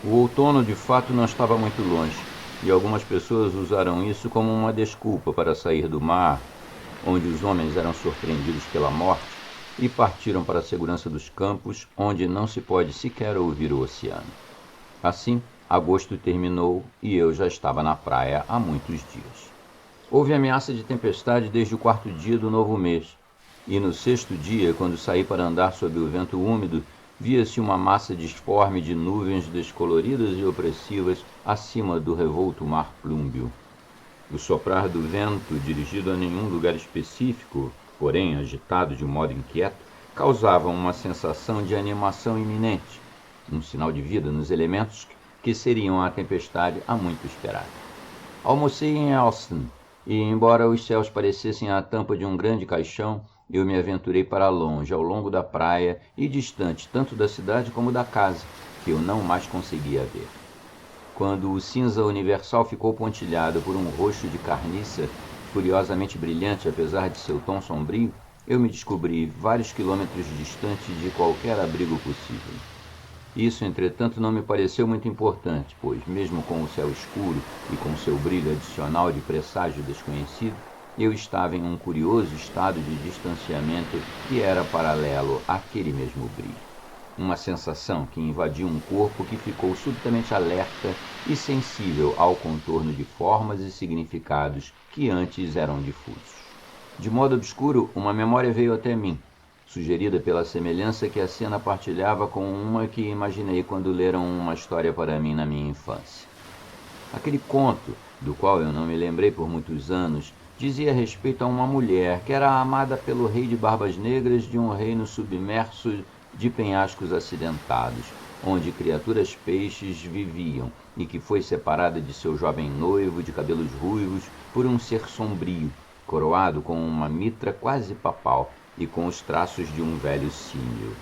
O outono de fato não estava muito longe, e algumas pessoas usaram isso como uma desculpa para sair do mar, onde os homens eram surpreendidos pela morte, e partiram para a segurança dos campos, onde não se pode sequer ouvir o oceano. Assim, agosto terminou e eu já estava na praia há muitos dias. Houve ameaça de tempestade desde o 4º dia do novo mês, e no 6º dia, quando saí para andar sob o vento úmido, via-se uma massa disforme de nuvens descoloridas e opressivas acima do revolto mar plúmbeo. O soprar do vento, dirigido a nenhum lugar específico, porém agitado de modo inquieto, causava uma sensação de animação iminente, um sinal de vida nos elementos que seriam a tempestade há muito esperada. Almocei em Alston, e embora os céus parecessem a tampa de um grande caixão, eu me aventurei para longe, ao longo da praia e distante tanto da cidade como da casa, que eu não mais conseguia ver. quando o cinza universal ficou pontilhado por um roxo de carniça curiosamente brilhante apesar de seu tom sombrio, eu me descobri vários quilômetros distante de qualquer abrigo possível. Isso, entretanto, não me pareceu muito importante, pois, mesmo com o céu escuro e com seu brilho adicional de presságio desconhecido, eu estava em um curioso estado de distanciamento que era paralelo àquele mesmo brilho. Uma sensação que invadiu um corpo que ficou subitamente alerta e sensível ao contorno de formas e significados que antes eram difusos. De modo obscuro, uma memória veio até mim, sugerida pela semelhança que a cena partilhava com uma que imaginei quando leram uma história para mim na minha infância. Aquele conto, do qual eu não me lembrei por muitos anos, dizia respeito a uma mulher que era amada pelo rei de Barbas Negras de um reino submerso de penhascos acidentados, onde criaturas peixes viviam, e que foi separada de seu jovem noivo de cabelos ruivos por um ser sombrio, coroado com uma mitra quase papal e com os traços de um velho símio.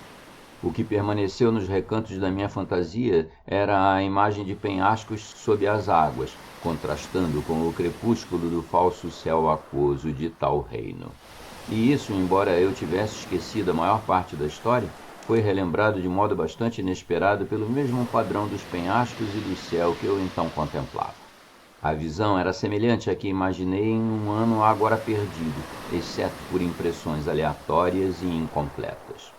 O que permaneceu nos recantos da minha fantasia era a imagem de penhascos sob as águas, contrastando com o crepúsculo do falso céu aquoso de tal reino. E isso, embora eu tivesse esquecido a maior parte da história, foi relembrado de modo bastante inesperado pelo mesmo padrão dos penhascos e do céu que eu então contemplava. A visão era semelhante à que imaginei em um ano agora perdido, exceto por impressões aleatórias e incompletas.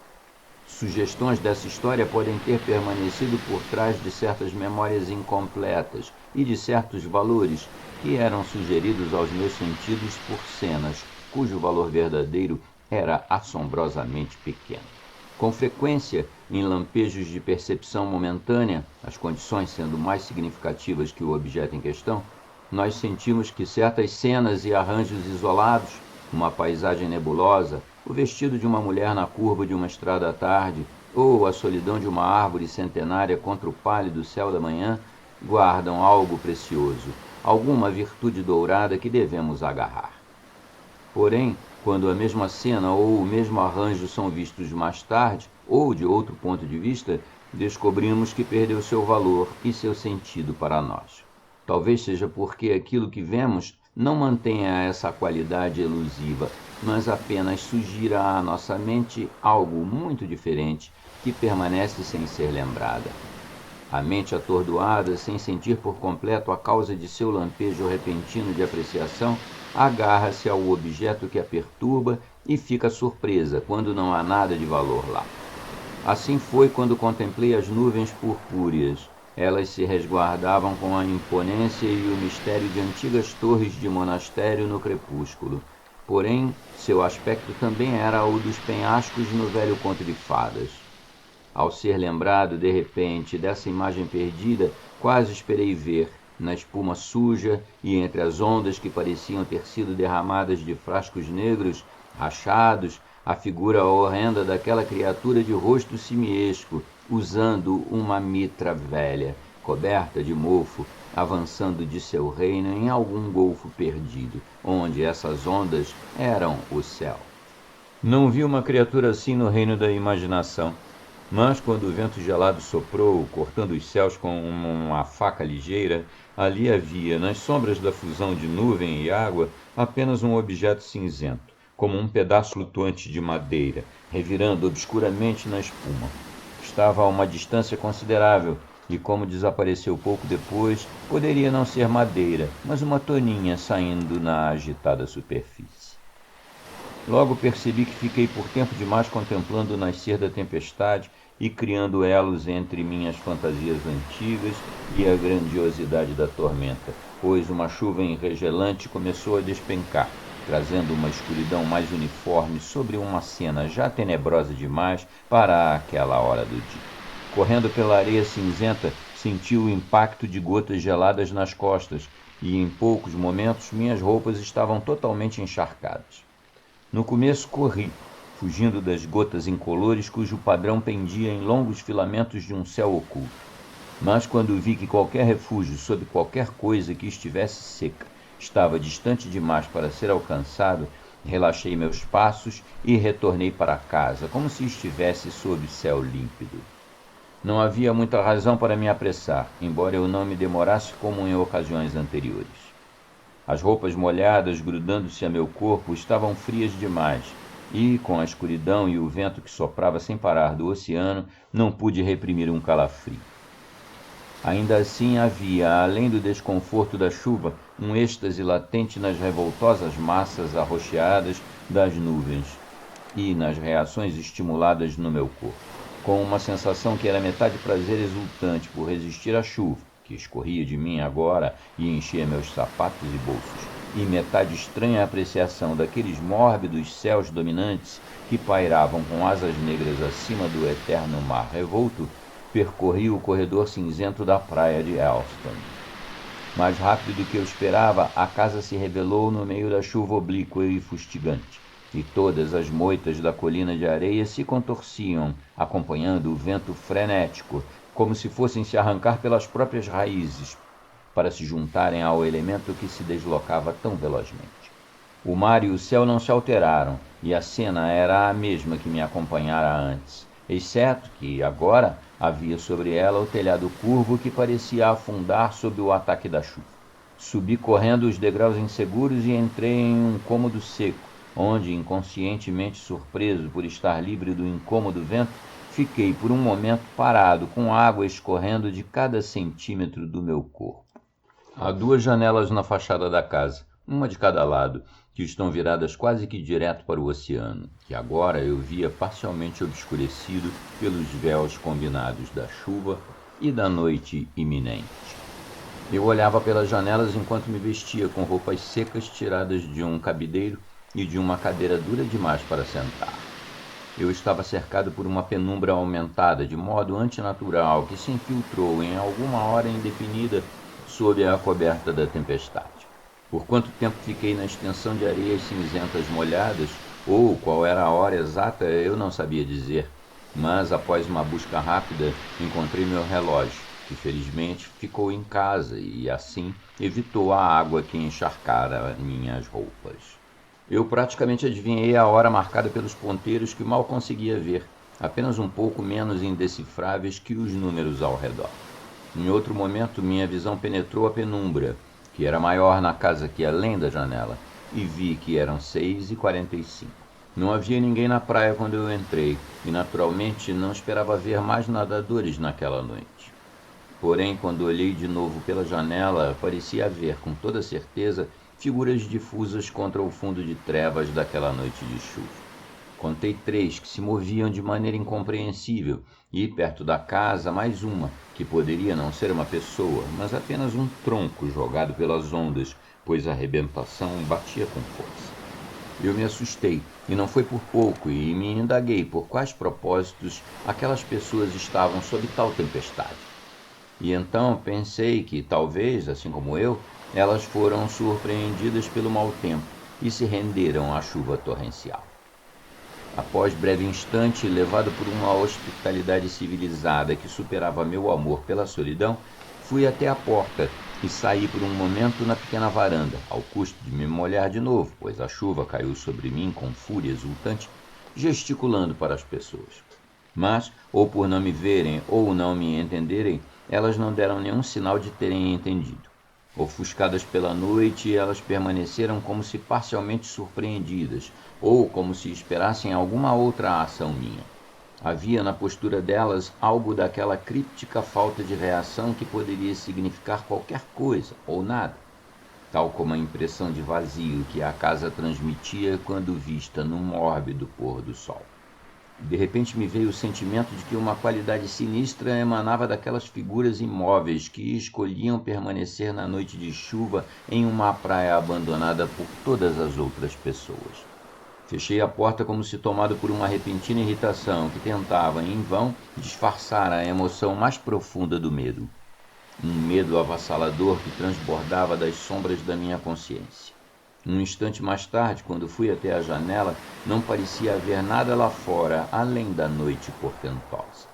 Sugestões dessa história podem ter permanecido por trás de certas memórias incompletas e de certos valores que eram sugeridos aos meus sentidos por cenas cujo valor verdadeiro era assombrosamente pequeno. Com frequência, em lampejos de percepção momentânea, as condições sendo mais significativas que o objeto em questão, nós sentimos que certas cenas e arranjos isolados, uma paisagem nebulosa, o vestido de uma mulher na curva de uma estrada à tarde, ou a solidão de uma árvore centenária contra o pálido céu da manhã, guardam algo precioso, alguma virtude dourada que devemos agarrar. Porém, quando a mesma cena ou o mesmo arranjo são vistos mais tarde, ou de outro ponto de vista, descobrimos que perdeu seu valor e seu sentido para nós. Talvez seja porque aquilo que vemos não mantenha essa qualidade elusiva, mas apenas sugira à nossa mente algo muito diferente que permanece sem ser lembrada. A mente atordoada, sem sentir por completo a causa de seu lampejo repentino de apreciação, agarra-se ao objeto que a perturba e fica surpresa quando não há nada de valor lá. Assim foi quando contemplei as nuvens purpúreas. Elas se resguardavam com a imponência e o mistério de antigas torres de monastério no crepúsculo. Porém, seu aspecto também era o dos penhascos no velho conto de fadas. Ao ser lembrado, de repente, dessa imagem perdida, quase esperei ver, na espuma suja e entre as ondas que pareciam ter sido derramadas de frascos negros, rachados, a figura horrenda daquela criatura de rosto simiesco, usando uma mitra velha, coberta de mofo, avançando de seu reino em algum golfo perdido, onde essas ondas eram o céu. Não vi uma criatura assim no reino da imaginação, mas quando o vento gelado soprou, cortando os céus com uma faca ligeira, ali havia, nas sombras da fusão de nuvem e água, apenas um objeto cinzento, como um pedaço flutuante de madeira, revirando obscuramente na espuma. Estava a uma distância considerável, e como desapareceu pouco depois, poderia não ser madeira, mas uma toninha saindo na agitada superfície. Logo percebi que fiquei por tempo demais contemplando o nascer da tempestade e criando elos entre minhas fantasias antigas e a grandiosidade da tormenta, pois uma chuva enregelante começou a despencar, trazendo uma escuridão mais uniforme sobre uma cena já tenebrosa demais para aquela hora do dia. Correndo pela areia cinzenta, senti o impacto de gotas geladas nas costas e, em poucos momentos, minhas roupas estavam totalmente encharcadas. No começo corri, fugindo das gotas incolores cujo padrão pendia em longos filamentos de um céu oculto. Mas quando vi que qualquer refúgio sob qualquer coisa que estivesse seca estava distante demais para ser alcançado, relaxei meus passos e retornei para casa, como se estivesse sob céu límpido. Não havia muita razão para me apressar, embora eu não me demorasse como em ocasiões anteriores. As roupas molhadas, grudando-se a meu corpo, estavam frias demais, e, com a escuridão e o vento que soprava sem parar do oceano, não pude reprimir um calafrio. Ainda assim havia, além do desconforto da chuva, um êxtase latente nas revoltosas massas arroxeadas das nuvens e nas reações estimuladas no meu corpo, com uma sensação que era metade prazer exultante por resistir à chuva, que escorria de mim agora e enchia meus sapatos e bolsos, e metade estranha apreciação daqueles mórbidos céus dominantes que pairavam com asas negras acima do eterno mar revolto. Percorri o corredor cinzento da praia de Elston. Mais rápido do que eu esperava, a casa se revelou no meio da chuva oblíqua e fustigante, e todas as moitas da colina de areia se contorciam, acompanhando o vento frenético, como se fossem se arrancar pelas próprias raízes, para se juntarem ao elemento que se deslocava tão velozmente. O mar e o céu não se alteraram, e a cena era a mesma que me acompanhara antes, exceto que, agora, havia sobre ela o telhado curvo que parecia afundar sob o ataque da chuva. Subi correndo os degraus inseguros e entrei em um cômodo seco, onde, inconscientemente surpreso por estar livre do incômodo vento, fiquei por um momento parado, com água escorrendo de cada centímetro do meu corpo. Há 2 janelas na fachada da casa, uma de cada lado, que estão viradas quase que direto para o oceano, que agora eu via parcialmente obscurecido pelos véus combinados da chuva e da noite iminente. Eu olhava pelas janelas enquanto me vestia com roupas secas tiradas de um cabideiro e de uma cadeira dura demais para sentar. Eu estava cercado por uma penumbra aumentada de modo antinatural que se infiltrou em alguma hora indefinida sob a coberta da tempestade. Por quanto tempo fiquei na extensão de areias cinzentas molhadas, ou qual era a hora exata, eu não sabia dizer, mas após uma busca rápida encontrei meu relógio, que felizmente ficou em casa e assim evitou a água que encharcara minhas roupas. Eu praticamente adivinhei a hora marcada pelos ponteiros que mal conseguia ver, apenas um pouco menos indecifráveis que os números ao redor. Em outro momento minha visão penetrou a penumbra, que era maior na casa que além da janela, e vi que eram 6h45. Não havia ninguém na praia quando eu entrei, e naturalmente não esperava ver mais nadadores naquela noite. Porém, quando olhei de novo pela janela, parecia haver, com toda certeza, figuras difusas contra o fundo de trevas daquela noite de chuva. Contei 3 que se moviam de maneira incompreensível, e perto da casa mais uma, que poderia não ser uma pessoa, mas apenas um tronco jogado pelas ondas, pois a arrebentação batia com força. Eu me assustei, e não foi por pouco, e me indaguei por quais propósitos aquelas pessoas estavam sob tal tempestade. E então pensei que, talvez, assim como eu, elas foram surpreendidas pelo mau tempo e se renderam à chuva torrencial. Após breve instante, levado por uma hospitalidade civilizada que superava meu amor pela solidão, fui até a porta e saí por um momento na pequena varanda, ao custo de me molhar de novo, pois a chuva caiu sobre mim com fúria exultante, gesticulando para as pessoas. Mas, ou por não me verem ou não me entenderem, elas não deram nenhum sinal de terem entendido. Ofuscadas pela noite, elas permaneceram como se parcialmente surpreendidas, ou como se esperassem alguma outra ação minha. Havia na postura delas algo daquela críptica falta de reação que poderia significar qualquer coisa ou nada, tal como a impressão de vazio que a casa transmitia quando vista no mórbido pôr do sol. De repente me veio o sentimento de que uma qualidade sinistra emanava daquelas figuras imóveis que escolhiam permanecer na noite de chuva em uma praia abandonada por todas as outras pessoas. Fechei a porta como se tomado por uma repentina irritação que tentava, em vão, disfarçar a emoção mais profunda do medo. Um medo avassalador que transbordava das sombras da minha consciência. Um instante mais tarde, quando fui até a janela, não parecia haver nada lá fora, além da noite portentosa.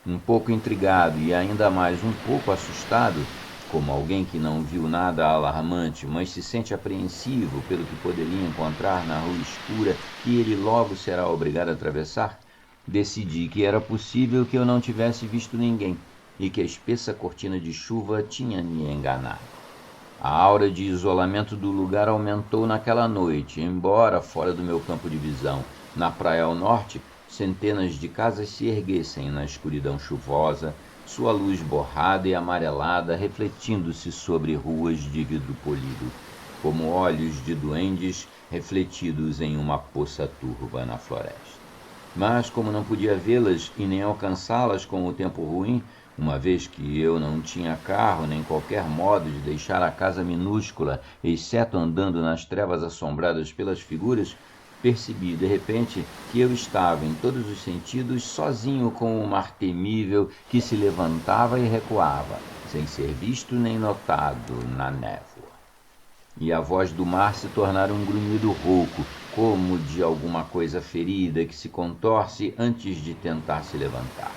Um pouco intrigado e ainda mais um pouco assustado, como alguém que não viu nada alarmante, mas se sente apreensivo pelo que poderia encontrar na rua escura que ele logo será obrigado a atravessar, decidi que era possível que eu não tivesse visto ninguém e que a espessa cortina de chuva tinha me enganado. A aura de isolamento do lugar aumentou naquela noite, embora fora do meu campo de visão, na praia ao norte, centenas de casas se erguessem na escuridão chuvosa, sua luz borrada e amarelada refletindo-se sobre ruas de vidro polido, como olhos de duendes refletidos em uma poça turva na floresta. Mas, como não podia vê-las e nem alcançá-las com o tempo ruim, uma vez que eu não tinha carro nem qualquer modo de deixar a casa minúscula, exceto andando nas trevas assombradas pelas figuras, percebi de repente que eu estava em todos os sentidos sozinho com o mar temível que se levantava e recuava, sem ser visto nem notado na névoa. E a voz do mar se tornara um grunhido rouco, como de alguma coisa ferida que se contorce antes de tentar se levantar.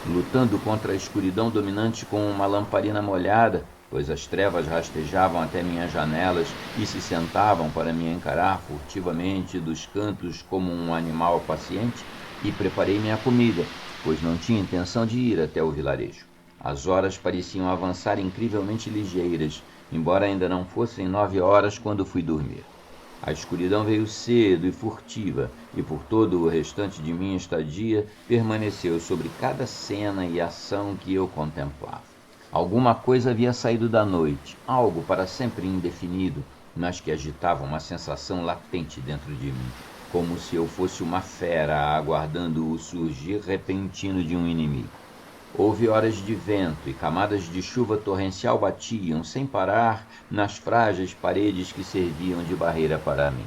Lutando contra a escuridão dominante com uma lamparina molhada, pois as trevas rastejavam até minhas janelas e se sentavam para me encarar furtivamente dos cantos como um animal paciente, e preparei minha comida, pois não tinha intenção de ir até o vilarejo. As horas pareciam avançar incrivelmente ligeiras, embora ainda não fossem 9 horas quando fui dormir. A escuridão veio cedo e furtiva, e por todo o restante de minha estadia permaneceu sobre cada cena e ação que eu contemplava. Alguma coisa havia saído da noite, algo para sempre indefinido, mas que agitava uma sensação latente dentro de mim, como se eu fosse uma fera aguardando o surgir repentino de um inimigo. Houve horas de vento e camadas de chuva torrencial batiam, sem parar, nas frágeis paredes que serviam de barreira para mim.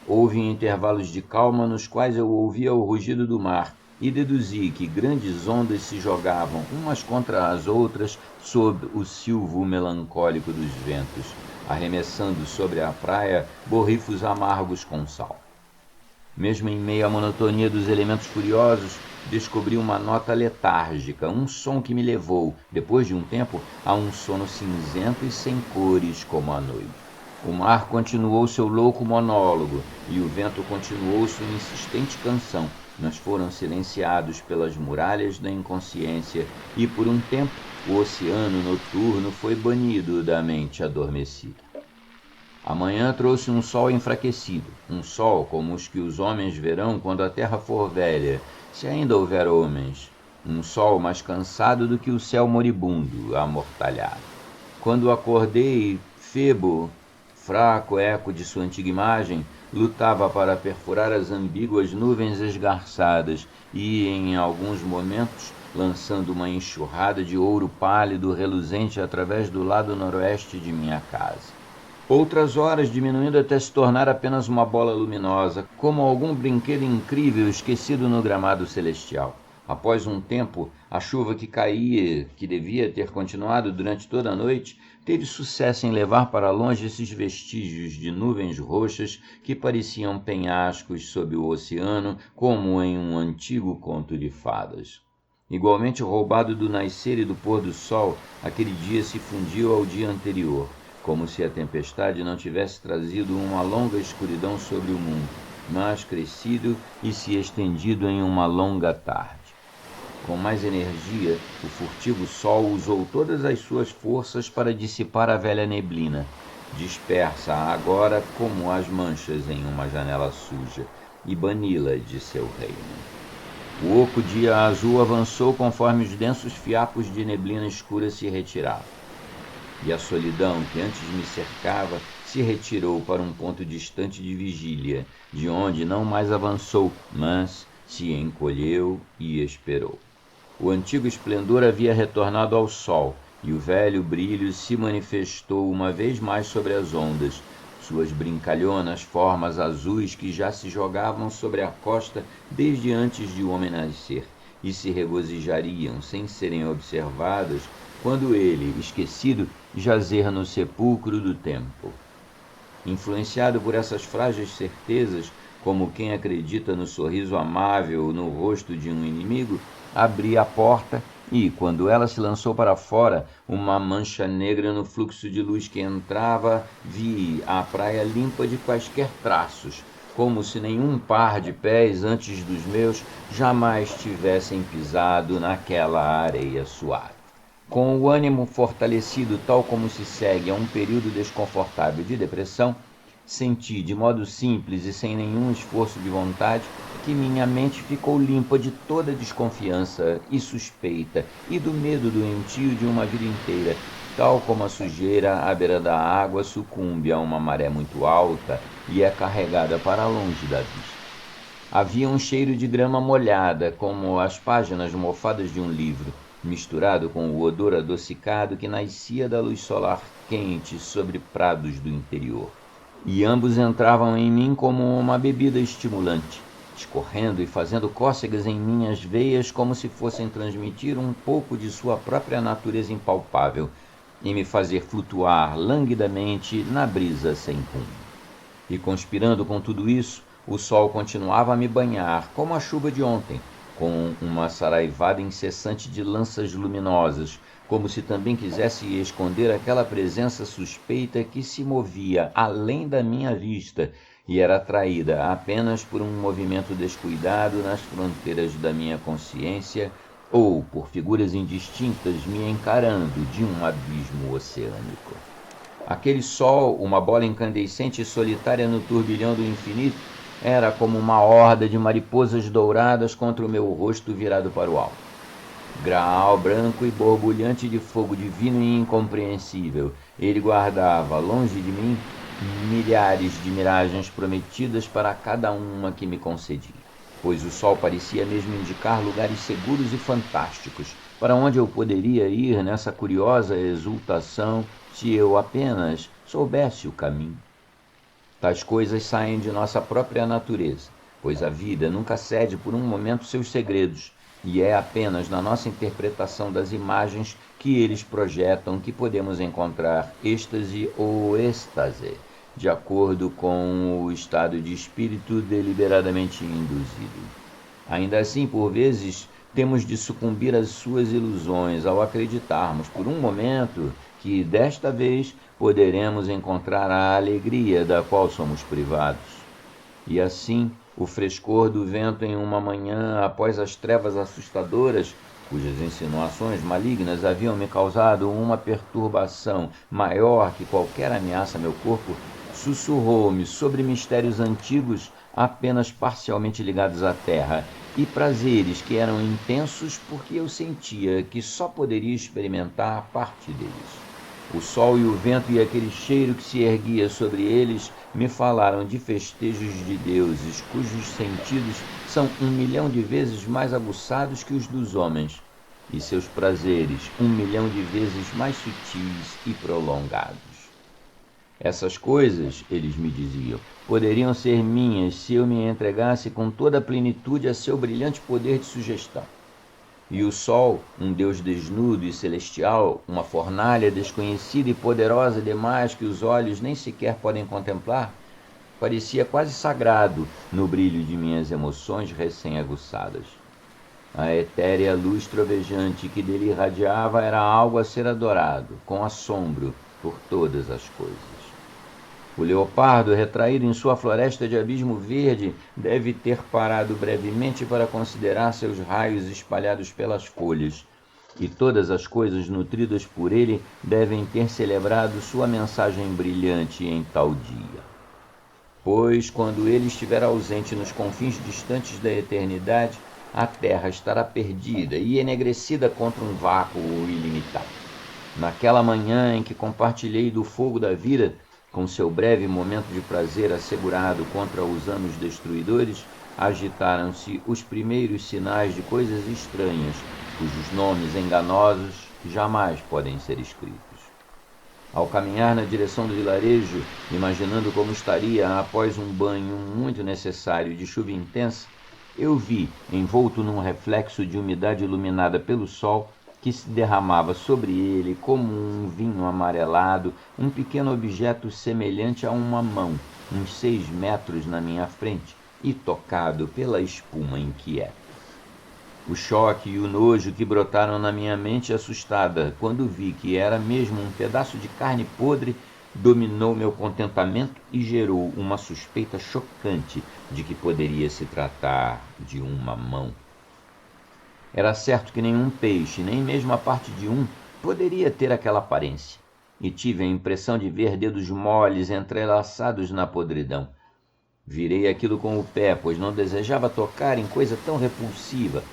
Houve intervalos de calma nos quais eu ouvia o rugido do mar e deduzi que grandes ondas se jogavam umas contra as outras sob o silvo melancólico dos ventos, arremessando sobre a praia borrifos amargos com sal. Mesmo em meio à monotonia dos elementos furiosos, descobri uma nota letárgica, um som que me levou, depois de um tempo, a um sono cinzento e sem cores como a noite. O mar continuou seu louco monólogo e o vento continuou sua insistente canção, mas foram silenciados pelas muralhas da inconsciência e, por um tempo, o oceano noturno foi banido da mente adormecida. A manhã trouxe um sol enfraquecido, um sol como os que os homens verão quando a terra for velha, se ainda houver homens, um sol mais cansado do que o céu moribundo, amortalhado. Quando acordei, Febo, fraco eco de sua antiga imagem, lutava para perfurar as ambíguas nuvens esgarçadas e, em alguns momentos, lançando uma enxurrada de ouro pálido reluzente através do lado noroeste de minha casa. Outras horas diminuindo até se tornar apenas uma bola luminosa, como algum brinquedo incrível esquecido no gramado celestial. Após um tempo, a chuva que caía, que devia ter continuado durante toda a noite, teve sucesso em levar para longe esses vestígios de nuvens roxas que pareciam penhascos sob o oceano, como em um antigo conto de fadas. Igualmente roubado do nascer e do pôr do sol, aquele dia se fundiu ao dia anterior, como se a tempestade não tivesse trazido uma longa escuridão sobre o mundo, mas crescido e se estendido em uma longa tarde. Com mais energia, o furtivo sol usou todas as suas forças para dissipar a velha neblina, dispersa agora como as manchas em uma janela suja, e bani-la de seu reino. O oco dia azul avançou conforme os densos fiapos de neblina escura se retiravam. E a solidão que antes me cercava se retirou para um ponto distante de vigília, de onde não mais avançou, mas se encolheu e esperou. O antigo esplendor havia retornado ao sol, e o velho brilho se manifestou uma vez mais sobre as ondas, suas brincalhonas formas azuis que já se jogavam sobre a costa desde antes de o homem nascer, e se regozijariam sem serem observadas quando ele, esquecido, jazer no sepulcro do tempo. Influenciado por essas frágeis certezas, como quem acredita no sorriso amável no rosto de um inimigo, abri a porta e, quando ela se lançou para fora, uma mancha negra no fluxo de luz que entrava, vi a praia limpa de quaisquer traços, como se nenhum par de pés antes dos meus jamais tivessem pisado naquela areia suave. Com o ânimo fortalecido, tal como se segue a um período desconfortável de depressão, senti de modo simples e sem nenhum esforço de vontade que minha mente ficou limpa de toda desconfiança e suspeita e do medo doentio de uma vida inteira, tal como a sujeira à beira da água sucumbe a uma maré muito alta e é carregada para longe da vista. Havia um cheiro de grama molhada, como as páginas mofadas de um livro, misturado com o odor adocicado que nascia da luz solar quente sobre prados do interior. E ambos entravam em mim como uma bebida estimulante, escorrendo e fazendo cócegas em minhas veias como se fossem transmitir um pouco de sua própria natureza impalpável e me fazer flutuar languidamente na brisa sem rumo. E conspirando com tudo isso, o sol continuava a me banhar, como a chuva de ontem, com uma saraivada incessante de lanças luminosas, como se também quisesse esconder aquela presença suspeita que se movia além da minha vista e era atraída apenas por um movimento descuidado nas fronteiras da minha consciência ou por figuras indistintas me encarando de um abismo oceânico. Aquele sol, uma bola incandescente e solitária no turbilhão do infinito, era como uma horda de mariposas douradas contra o meu rosto virado para o alto. Graal branco e borbulhante de fogo divino e incompreensível, ele guardava, longe de mim, milhares de miragens prometidas para cada uma que me concedia, pois o sol parecia mesmo indicar lugares seguros e fantásticos, para onde eu poderia ir nessa curiosa exultação se eu apenas soubesse o caminho. Tais coisas saem de nossa própria natureza, pois a vida nunca cede por um momento seus segredos, e é apenas na nossa interpretação das imagens que eles projetam que podemos encontrar êxtase ou êxtase, de acordo com o estado de espírito deliberadamente induzido. Ainda assim, por vezes, temos de sucumbir às suas ilusões ao acreditarmos por um momento que, desta vez, poderemos encontrar a alegria da qual somos privados. E assim, o frescor do vento em uma manhã após as trevas assustadoras, cujas insinuações malignas haviam me causado uma perturbação maior que qualquer ameaça a meu corpo, sussurrou-me sobre mistérios antigos apenas parcialmente ligados à terra e prazeres que eram intensos porque eu sentia que só poderia experimentar parte deles. O sol e o vento e aquele cheiro que se erguia sobre eles me falaram de festejos de deuses, cujos sentidos são 1.000.000 de vezes mais aguçados que os dos homens, e seus prazeres 1.000.000 de vezes mais sutis e prolongados. Essas coisas, eles me diziam, poderiam ser minhas se eu me entregasse com toda a plenitude a seu brilhante poder de sugestão. E o sol, um deus desnudo e celestial, uma fornalha desconhecida e poderosa demais que os olhos nem sequer podem contemplar, parecia quase sagrado no brilho de minhas emoções recém-aguçadas. A etérea luz trovejante que dele irradiava era algo a ser adorado, com assombro, por todas as coisas. O leopardo, retraído em sua floresta de abismo verde, deve ter parado brevemente para considerar seus raios espalhados pelas folhas, e todas as coisas nutridas por ele devem ter celebrado sua mensagem brilhante em tal dia. Pois, quando ele estiver ausente nos confins distantes da eternidade, a terra estará perdida e enegrecida contra um vácuo ilimitado. Naquela manhã em que compartilhei do fogo da vida, com seu breve momento de prazer assegurado contra os anos destruidores, agitaram-se os primeiros sinais de coisas estranhas, cujos nomes enganosos jamais podem ser escritos. Ao caminhar na direção do vilarejo, imaginando como estaria após um banho muito necessário de chuva intensa, eu vi, envolto num reflexo de umidade iluminada pelo sol, que se derramava sobre ele como um vinho amarelado, um pequeno objeto semelhante a uma mão, uns 6 metros na minha frente, e tocado pela espuma inquieta. O choque e o nojo que brotaram na minha mente assustada, quando vi que era mesmo um pedaço de carne podre, dominou meu contentamento e gerou uma suspeita chocante de que poderia se tratar de uma mão. Era certo que nenhum peixe, nem mesmo a parte de um, poderia ter aquela aparência, e tive a impressão de ver dedos moles entrelaçados na podridão. Virei aquilo com o pé, pois não desejava tocar em coisa tão repulsiva,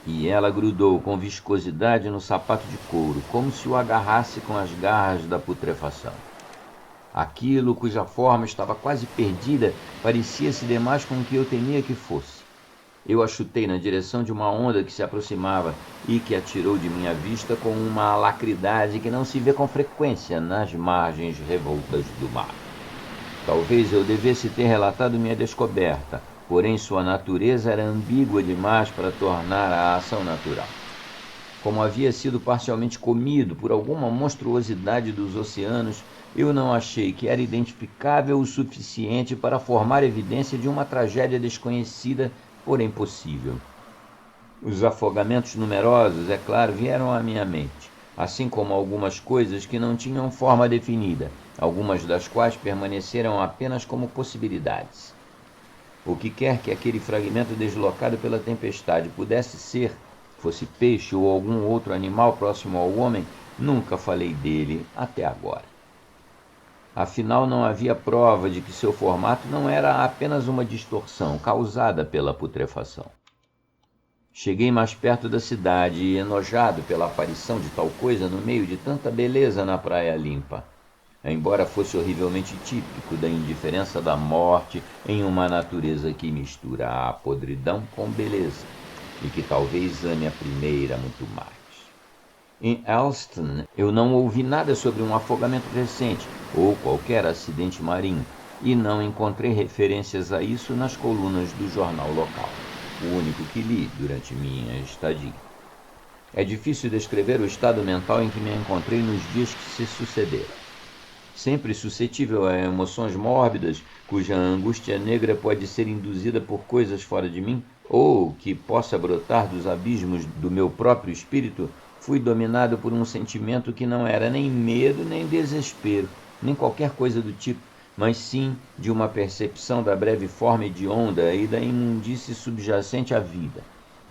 e ela grudou com viscosidade no sapato de couro, como se o agarrasse com as garras da putrefação. Aquilo, cuja forma estava quase perdida, parecia-se demais com o que eu temia que fosse. Eu a chutei na direção de uma onda que se aproximava e que a tirou de minha vista com uma alacridade que não se vê com frequência nas margens revoltas do mar. Talvez eu devesse ter relatado minha descoberta, porém sua natureza era ambígua demais para tornar a ação natural. Como havia sido parcialmente comido por alguma monstruosidade dos oceanos, eu não achei que era identificável o suficiente para formar evidência de uma tragédia desconhecida, porém possível. Os afogamentos numerosos, é claro, vieram à minha mente, assim como algumas coisas que não tinham forma definida, algumas das quais permaneceram apenas como possibilidades. O que quer que aquele fragmento deslocado pela tempestade pudesse ser, fosse peixe ou algum outro animal próximo ao homem, nunca falei dele até agora. Afinal, não havia prova de que seu formato não era apenas uma distorção causada pela putrefação. Cheguei mais perto da cidade e, enojado pela aparição de tal coisa no meio de tanta beleza na praia limpa, embora fosse horrivelmente típico da indiferença da morte em uma natureza que mistura a podridão com beleza, e que talvez ame a primeira muito mais. Em Elston, eu não ouvi nada sobre um afogamento recente ou qualquer acidente marinho, e não encontrei referências a isso nas colunas do jornal local, o único que li durante minha estadia. É difícil descrever o estado mental em que me encontrei nos dias que se sucederam. Sempre suscetível a emoções mórbidas, cuja angústia negra pode ser induzida por coisas fora de mim, ou que possa brotar dos abismos do meu próprio espírito, fui dominado por um sentimento que não era nem medo, nem desespero, nem qualquer coisa do tipo, mas sim de uma percepção da breve forma hedionda e da imundície subjacente à vida.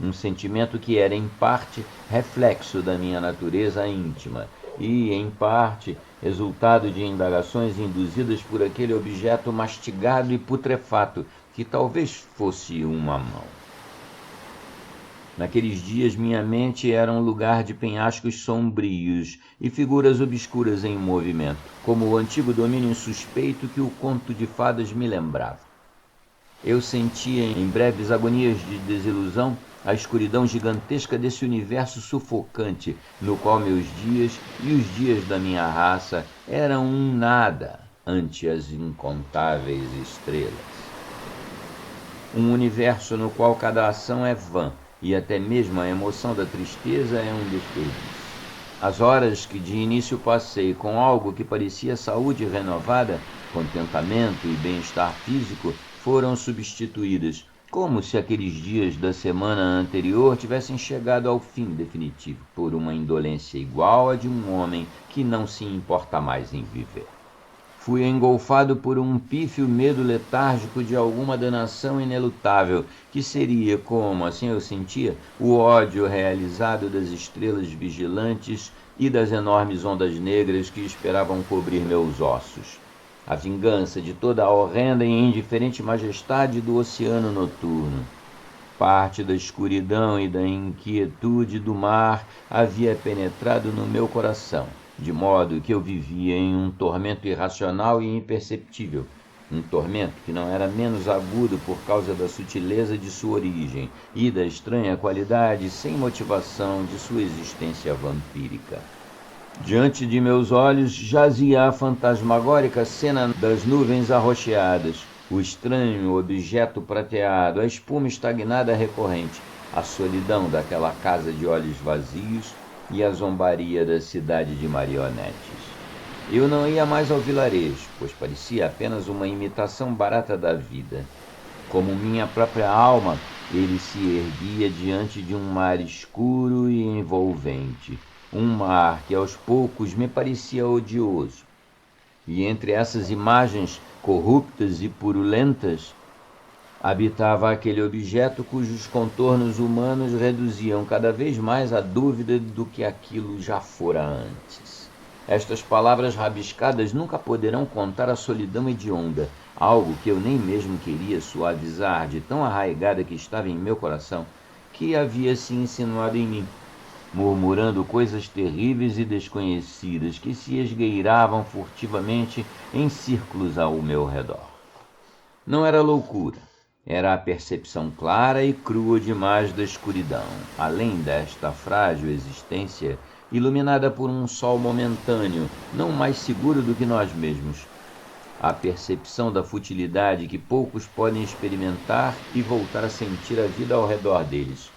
Um sentimento que era, em parte, reflexo da minha natureza íntima e, em parte, resultado de indagações induzidas por aquele objeto mastigado e putrefato, que talvez fosse uma mão. Naqueles dias minha mente era um lugar de penhascos sombrios e figuras obscuras em movimento, como o antigo domínio suspeito que o conto de fadas me lembrava. Eu sentia em breves agonias de desilusão a escuridão gigantesca desse universo sufocante, no qual meus dias e os dias da minha raça eram um nada ante as incontáveis estrelas. Um universo no qual cada ação é vã, e até mesmo a emoção da tristeza é um desperdício. As horas que de início passei com algo que parecia saúde renovada, contentamento e bem-estar físico, foram substituídas, como se aqueles dias da semana anterior tivessem chegado ao fim definitivo, por uma indolência igual à de um homem que não se importa mais em viver. Fui engolfado por um pífio medo letárgico de alguma danação inelutável, que seria, como assim eu sentia, o ódio realizado das estrelas vigilantes e das enormes ondas negras que esperavam cobrir meus ossos. A vingança de toda a horrenda e indiferente majestade do oceano noturno. Parte da escuridão e da inquietude do mar havia penetrado no meu coração, de modo que eu vivia em um tormento irracional e imperceptível, um tormento que não era menos agudo por causa da sutileza de sua origem e da estranha qualidade sem motivação de sua existência vampírica. Diante de meus olhos jazia a fantasmagórica cena das nuvens arroxeadas, o estranho objeto prateado, a espuma estagnada recorrente, a solidão daquela casa de olhos vazios e a zombaria da cidade de marionetes. Eu não ia mais ao vilarejo, pois parecia apenas uma imitação barata da vida. Como minha própria alma, ele se erguia diante de um mar escuro e envolvente, um mar que aos poucos me parecia odioso. e entre essas imagens corruptas e purulentas habitava aquele objeto cujos contornos humanos reduziam cada vez mais a dúvida do que aquilo já fora antes. Estas palavras rabiscadas nunca poderão contar a solidão hedionda, algo que eu nem mesmo queria suavizar, de tão arraigada que estava em meu coração, que havia se insinuado em mim, murmurando coisas terríveis e desconhecidas que se esgueiravam furtivamente em círculos ao meu redor. Não era loucura, era a percepção clara e crua demais da escuridão, além desta frágil existência iluminada por um sol momentâneo, não mais seguro do que nós mesmos. A percepção da futilidade que poucos podem experimentar e voltar a sentir a vida ao redor deles.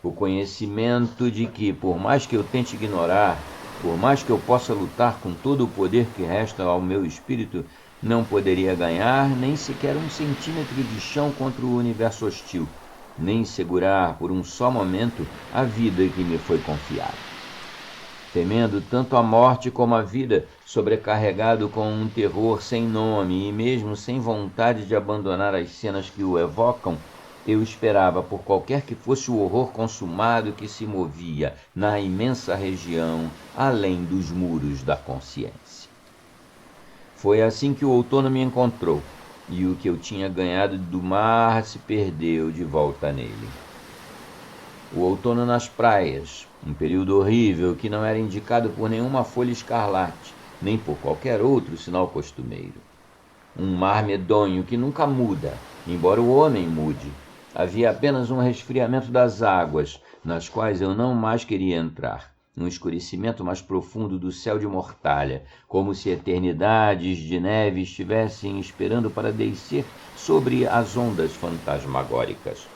O conhecimento de que, por mais que eu tente ignorar, por mais que eu possa lutar com todo o poder que resta ao meu espírito, não poderia ganhar nem sequer 1 centímetro de chão contra o universo hostil, nem segurar por um só momento a vida que me foi confiada. Temendo tanto a morte como a vida, sobrecarregado com um terror sem nome e mesmo sem vontade de abandonar as cenas que o evocam, eu esperava por qualquer que fosse o horror consumado que se movia na imensa região além dos muros da consciência. Foi assim que o outono me encontrou, e o que eu tinha ganhado do mar se perdeu de volta nele. O outono nas praias, um período horrível que não era indicado por nenhuma folha escarlate, nem por qualquer outro sinal costumeiro. Um mar medonho que nunca muda, embora o homem mude. Havia apenas um resfriamento das águas, nas quais eu não mais queria entrar. Um escurecimento mais profundo do céu de mortalha, como se eternidades de neve estivessem esperando para descer sobre as ondas fantasmagóricas.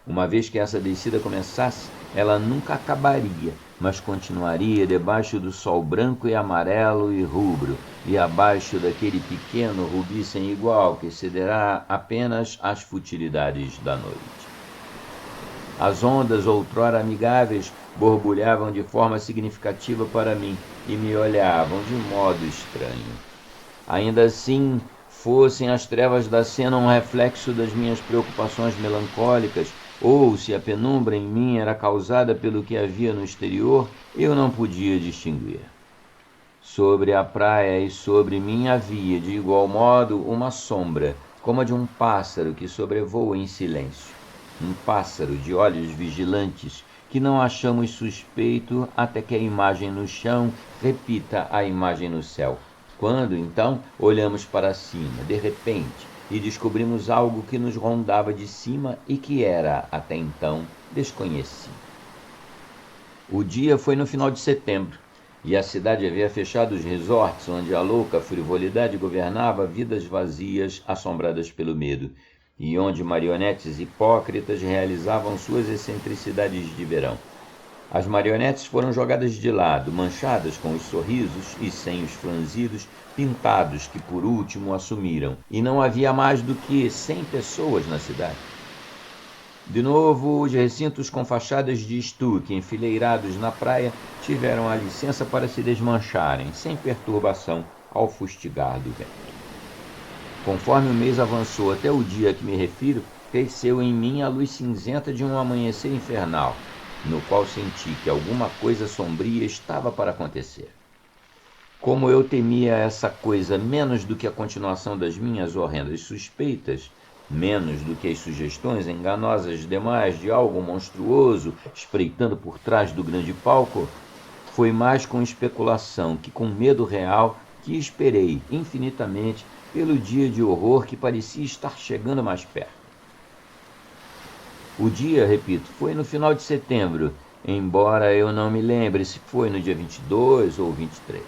Uma vez que essa descida começasse, ela nunca acabaria, mas continuaria debaixo do sol branco e amarelo e rubro, e abaixo daquele pequeno rubi sem igual que cederá apenas às futilidades da noite. As ondas, outrora amigáveis, borbulhavam de forma significativa para mim e me olhavam de modo estranho. Ainda assim, fossem as trevas da cena um reflexo das minhas preocupações melancólicas, ou se a penumbra em mim era causada pelo que havia no exterior, eu não podia distinguir. Sobre a praia e sobre mim havia, de igual modo, uma sombra, como a de um pássaro que sobrevoa em silêncio. Um pássaro de olhos vigilantes, que não achamos suspeito até que a imagem no chão repita a imagem no céu. Quando, então, olhamos para cima, de repente, e descobrimos algo que nos rondava de cima e que era, até então, desconhecido. O dia foi no final de setembro, e a cidade havia fechado os resorts onde a louca frivolidade governava vidas vazias assombradas pelo medo, e onde marionetes hipócritas realizavam suas excentricidades de verão. As marionetes foram jogadas de lado, manchadas com os sorrisos e senhos franzidos, pintados que por último assumiram, e não havia mais do que 100 pessoas na cidade. De novo, os recintos com fachadas de estuque enfileirados na praia tiveram a licença para se desmancharem, sem perturbação, ao fustigar do vento. Conforme o mês avançou até o dia a que me refiro, cresceu em mim a luz cinzenta de um amanhecer infernal, no qual senti que alguma coisa sombria estava para acontecer. Como eu temia essa coisa menos do que a continuação das minhas horrendas suspeitas, menos do que as sugestões enganosas demais de algo monstruoso espreitando por trás do grande palco, foi mais com especulação que com medo real que esperei infinitamente pelo dia de horror que parecia estar chegando mais perto. O dia, repito, foi no final de setembro, embora eu não me lembre se foi no dia 22 ou 23.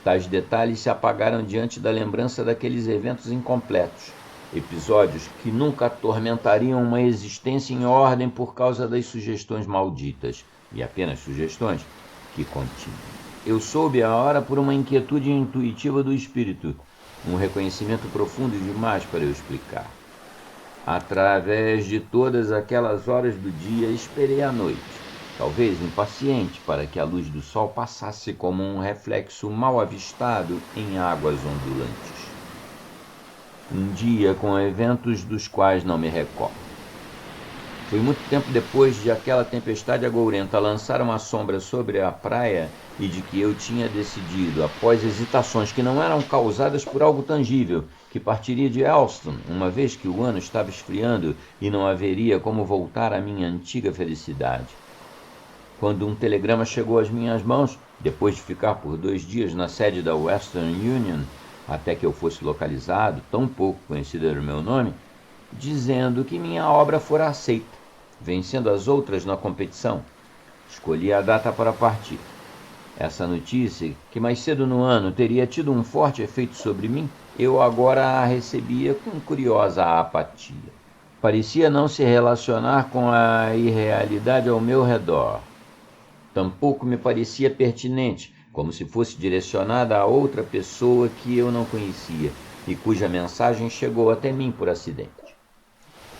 Tais detalhes se apagaram diante da lembrança daqueles eventos incompletos, episódios que nunca atormentariam uma existência em ordem por causa das sugestões malditas, e apenas sugestões, que continham. Eu soube a hora por uma inquietude intuitiva do espírito, um reconhecimento profundo demais para eu explicar. Através de todas aquelas horas do dia, esperei a noite, talvez impaciente para que a luz do sol passasse como um reflexo mal avistado em águas ondulantes. Um dia com eventos dos quais não me recordo. Foi muito tempo depois de aquela tempestade agourenta lançar uma sombra sobre a praia e de que eu tinha decidido, após hesitações que não eram causadas por algo tangível, que partiria de Elston, uma vez que o ano estava esfriando e não haveria como voltar à minha antiga felicidade. Quando um telegrama chegou às minhas mãos, depois de ficar por 2 dias na sede da Western Union, até que eu fosse localizado, tão pouco conhecido era o meu nome, dizendo que minha obra fora aceita, vencendo as outras na competição, escolhi a data para partir. Essa notícia, que mais cedo no ano teria tido um forte efeito sobre mim, eu agora a recebia com curiosa apatia. Parecia não se relacionar com a irrealidade ao meu redor. Tampouco me parecia pertinente, como se fosse direcionada a outra pessoa que eu não conhecia e cuja mensagem chegou até mim por acidente.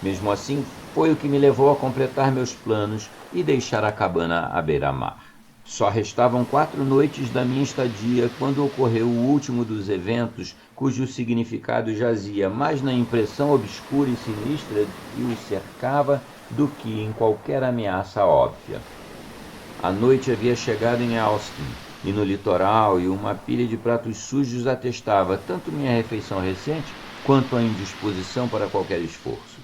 Mesmo assim, foi o que me levou a completar meus planos e deixar a cabana à beira-mar. Só restavam 4 noites da minha estadia quando ocorreu o último dos eventos, cujo significado jazia mais na impressão obscura e sinistra que os cercava do que em qualquer ameaça óbvia. A noite havia chegado em Elston, e no litoral, e uma pilha de pratos sujos atestava tanto minha refeição recente quanto a indisposição para qualquer esforço.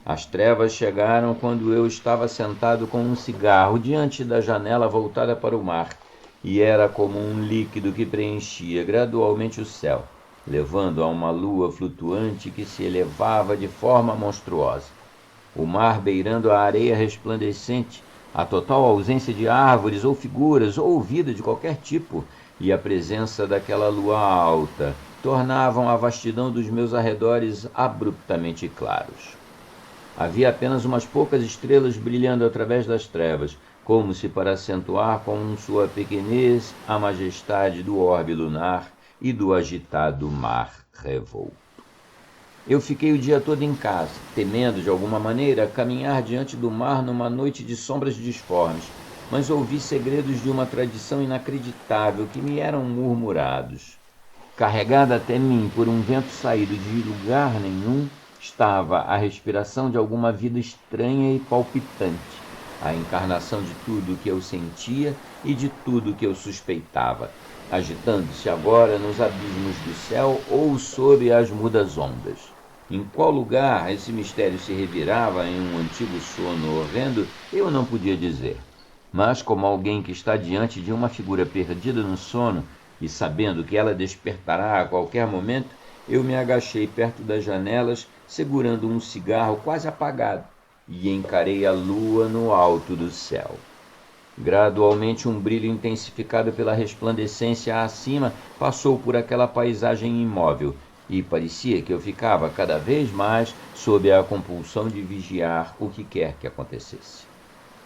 As trevas chegaram quando eu estava sentado com um cigarro diante da janela voltada para o mar, e era como um líquido que preenchia gradualmente o céu, levando a uma lua flutuante que se elevava de forma monstruosa. O mar beirando a areia resplandecente, a total ausência de árvores ou figuras ou vida de qualquer tipo, e a presença daquela lua alta, tornavam a vastidão dos meus arredores abruptamente claros. Havia apenas umas poucas estrelas brilhando através das trevas, como se para acentuar com sua pequenez a majestade do orbe lunar e do agitado mar revolto. Eu fiquei o dia todo em casa, temendo de alguma maneira caminhar diante do mar numa noite de sombras disformes, mas ouvi segredos de uma tradição inacreditável que me eram murmurados. Carregada até mim por um vento saído de lugar nenhum, estava a respiração de alguma vida estranha e palpitante, a encarnação de tudo o que eu sentia e de tudo o que eu suspeitava, agitando-se agora nos abismos do céu ou sob as mudas ondas. Em qual lugar esse mistério se revirava em um antigo sono horrendo, eu não podia dizer. Mas, como alguém que está diante de uma figura perdida no sono e sabendo que ela despertará a qualquer momento, eu me agachei perto das janelas, segurando um cigarro quase apagado, e encarei a lua no alto do céu. Gradualmente um brilho intensificado pela resplandecência acima passou por aquela paisagem imóvel, e parecia que eu ficava cada vez mais sob a compulsão de vigiar o que quer que acontecesse.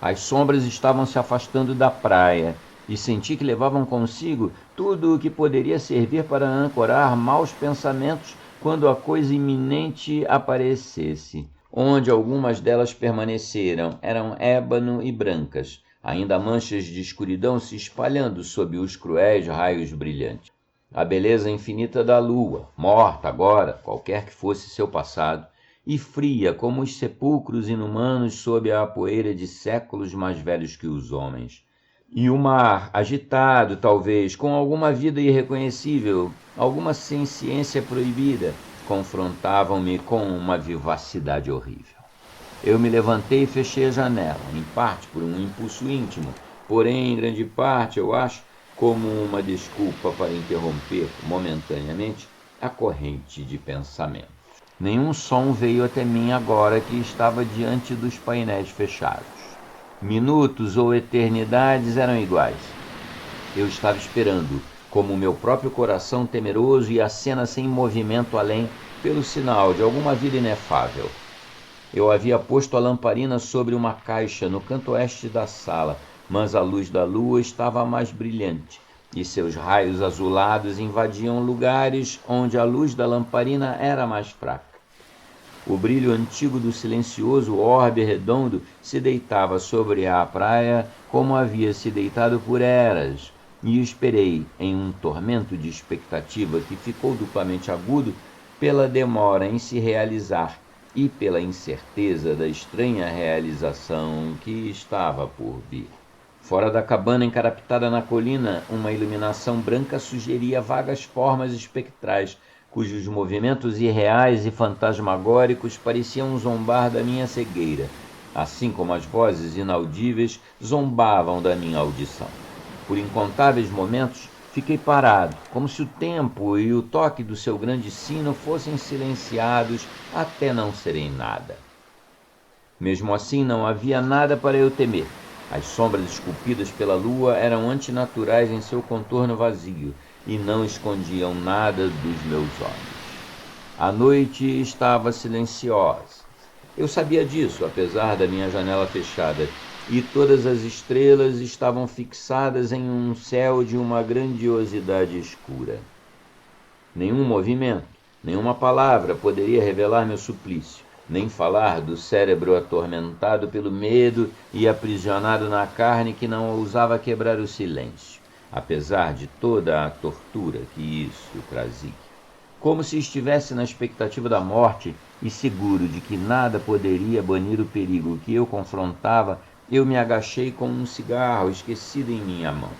As sombras estavam se afastando da praia, e senti que levavam consigo tudo o que poderia servir para ancorar maus pensamentos quando a coisa iminente aparecesse. Onde algumas delas permaneceram eram ébano e brancas, ainda manchas de escuridão se espalhando sob os cruéis raios brilhantes. A beleza infinita da lua, morta agora, qualquer que fosse seu passado, e fria como os sepulcros inumanos sob a poeira de séculos mais velhos que os homens. E o mar, agitado, talvez, com alguma vida irreconhecível, alguma ciência proibida, confrontavam-me com uma vivacidade horrível. Eu me levantei e fechei a janela, em parte por um impulso íntimo, porém, em grande parte, eu acho, como uma desculpa para interromper, momentaneamente, a corrente de pensamento. Nenhum som veio até mim agora que estava diante dos painéis fechados. Minutos ou eternidades eram iguais. Eu estava esperando, como o meu próprio coração temeroso e a cena sem movimento além, pelo sinal de alguma vida inefável. Eu havia posto a lamparina sobre uma caixa no canto oeste da sala, mas a luz da lua estava mais brilhante, e seus raios azulados invadiam lugares onde a luz da lamparina era mais fraca. O brilho antigo do silencioso orbe redondo se deitava sobre a praia como havia se deitado por eras, e esperei em um tormento de expectativa que ficou duplamente agudo pela demora em se realizar e pela incerteza da estranha realização que estava por vir. Fora da cabana encarapitada na colina, uma iluminação branca sugeria vagas formas espectrais, cujos movimentos irreais e fantasmagóricos pareciam zombar da minha cegueira, assim como as vozes inaudíveis zombavam da minha audição. Por incontáveis momentos, fiquei parado, como se o tempo e o toque do seu grande sino fossem silenciados até não serem nada. Mesmo assim, não havia nada para eu temer. As sombras esculpidas pela lua eram antinaturais em seu contorno vazio e não escondiam nada dos meus olhos. A noite estava silenciosa. Eu sabia disso, apesar da minha janela fechada, e todas as estrelas estavam fixadas em um céu de uma grandiosidade escura. Nenhum movimento, nenhuma palavra poderia revelar meu suplício, nem falar do cérebro atormentado pelo medo e aprisionado na carne que não ousava quebrar o silêncio, apesar de toda a tortura que isso trazia. Como se estivesse na expectativa da morte e seguro de que nada poderia banir o perigo que eu confrontava, eu me agachei com um cigarro esquecido em minha mão.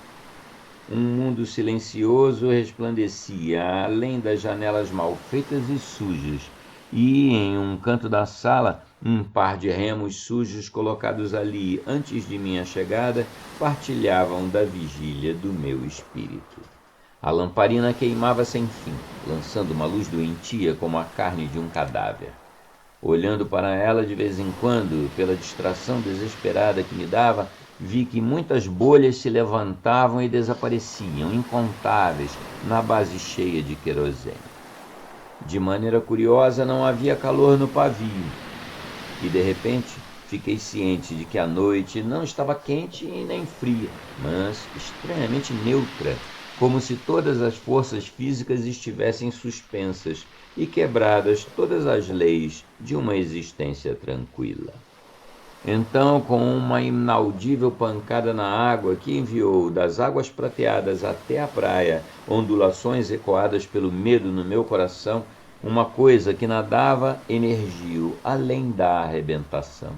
Um mundo silencioso resplandecia além das janelas mal feitas e sujas, e em um canto da sala, um par de remos sujos colocados ali antes de minha chegada partilhavam da vigília do meu espírito. A lamparina queimava sem fim, lançando uma luz doentia como a carne de um cadáver. Olhando para ela de vez em quando, pela distração desesperada que me dava, vi que muitas bolhas se levantavam e desapareciam, incontáveis, na base cheia de querosene. De maneira curiosa, não havia calor no pavio, e de repente fiquei ciente de que a noite não estava quente e nem fria, mas estranhamente neutra, como se todas as forças físicas estivessem suspensas e quebradas todas as leis de uma existência tranquila. Então, com uma inaudível pancada na água que enviou das águas prateadas até a praia ondulações ecoadas pelo medo no meu coração, uma coisa que nadava emergiu além da arrebentação.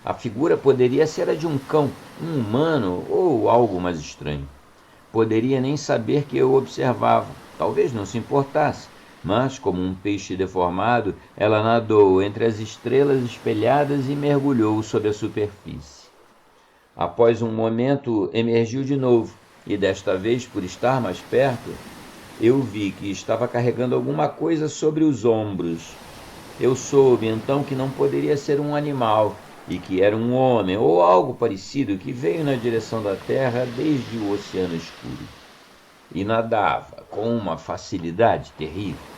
A figura poderia ser a de um cão, um humano ou algo mais estranho. Poderia nem saber que eu observava, talvez não se importasse, mas, como um peixe deformado, ela nadou entre as estrelas espelhadas e mergulhou sob a superfície. Após um momento, emergiu de novo, e desta vez, por estar mais perto, eu vi que estava carregando alguma coisa sobre os ombros. Eu soube, então, que não poderia ser um animal, e que era um homem ou algo parecido que veio na direção da terra desde o oceano escuro. E nadava com uma facilidade terrível.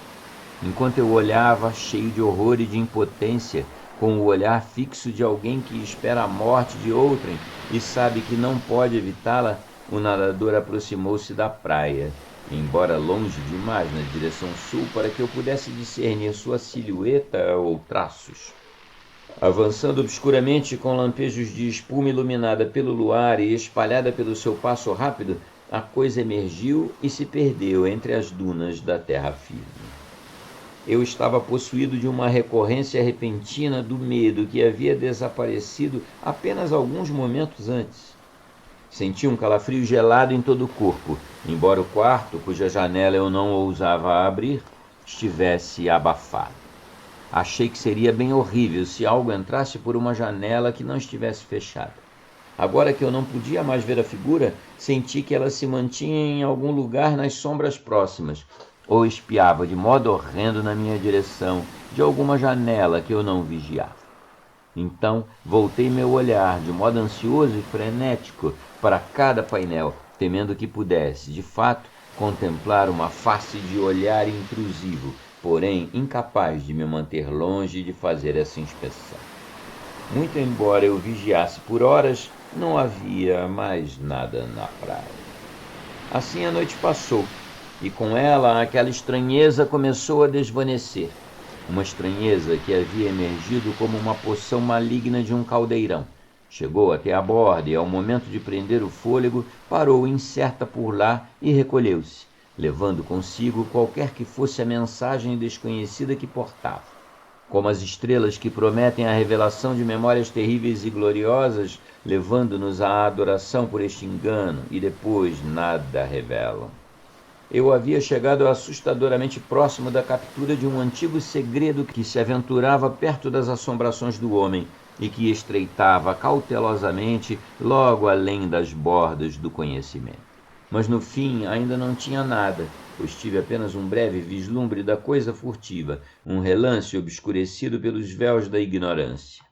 Enquanto eu olhava, cheio de horror e de impotência, com o olhar fixo de alguém que espera a morte de outrem e sabe que não pode evitá-la, o nadador aproximou-se da praia, embora longe demais na direção sul para que eu pudesse discernir sua silhueta ou traços. Avançando obscuramente com lampejos de espuma iluminada pelo luar e espalhada pelo seu passo rápido, a coisa emergiu e se perdeu entre as dunas da terra firme. Eu estava possuído de uma recorrência repentina do medo que havia desaparecido apenas alguns momentos antes. Senti um calafrio gelado em todo o corpo, embora o quarto, cuja janela eu não ousava abrir, estivesse abafado. Achei que seria bem horrível se algo entrasse por uma janela que não estivesse fechada. Agora que eu não podia mais ver a figura, senti que ela se mantinha em algum lugar nas sombras próximas, ou espiava de modo horrendo na minha direção, de alguma janela que eu não vigiava. Então, voltei meu olhar, de modo ansioso e frenético, para cada painel, temendo que pudesse, de fato, contemplar uma face de olhar intrusivo, porém incapaz de me manter longe de fazer essa inspeção. Muito embora eu vigiasse por horas, não havia mais nada na praia. Assim a noite passou, e com ela aquela estranheza começou a desvanecer. uma estranheza que havia emergido como uma poção maligna de um caldeirão. Chegou até a borda e, ao momento de prender o fôlego, parou incerta por lá e recolheu-se, levando consigo qualquer que fosse a mensagem desconhecida que portava. Como as estrelas que prometem a revelação de memórias terríveis e gloriosas, levando-nos à adoração por este engano, e depois nada revelam. Eu havia chegado assustadoramente próximo da captura de um antigo segredo que se aventurava perto das assombrações do homem e que estreitava cautelosamente logo além das bordas do conhecimento. Mas no fim ainda não tinha nada, pois tive apenas um breve vislumbre da coisa furtiva, um relance obscurecido pelos véus da ignorância.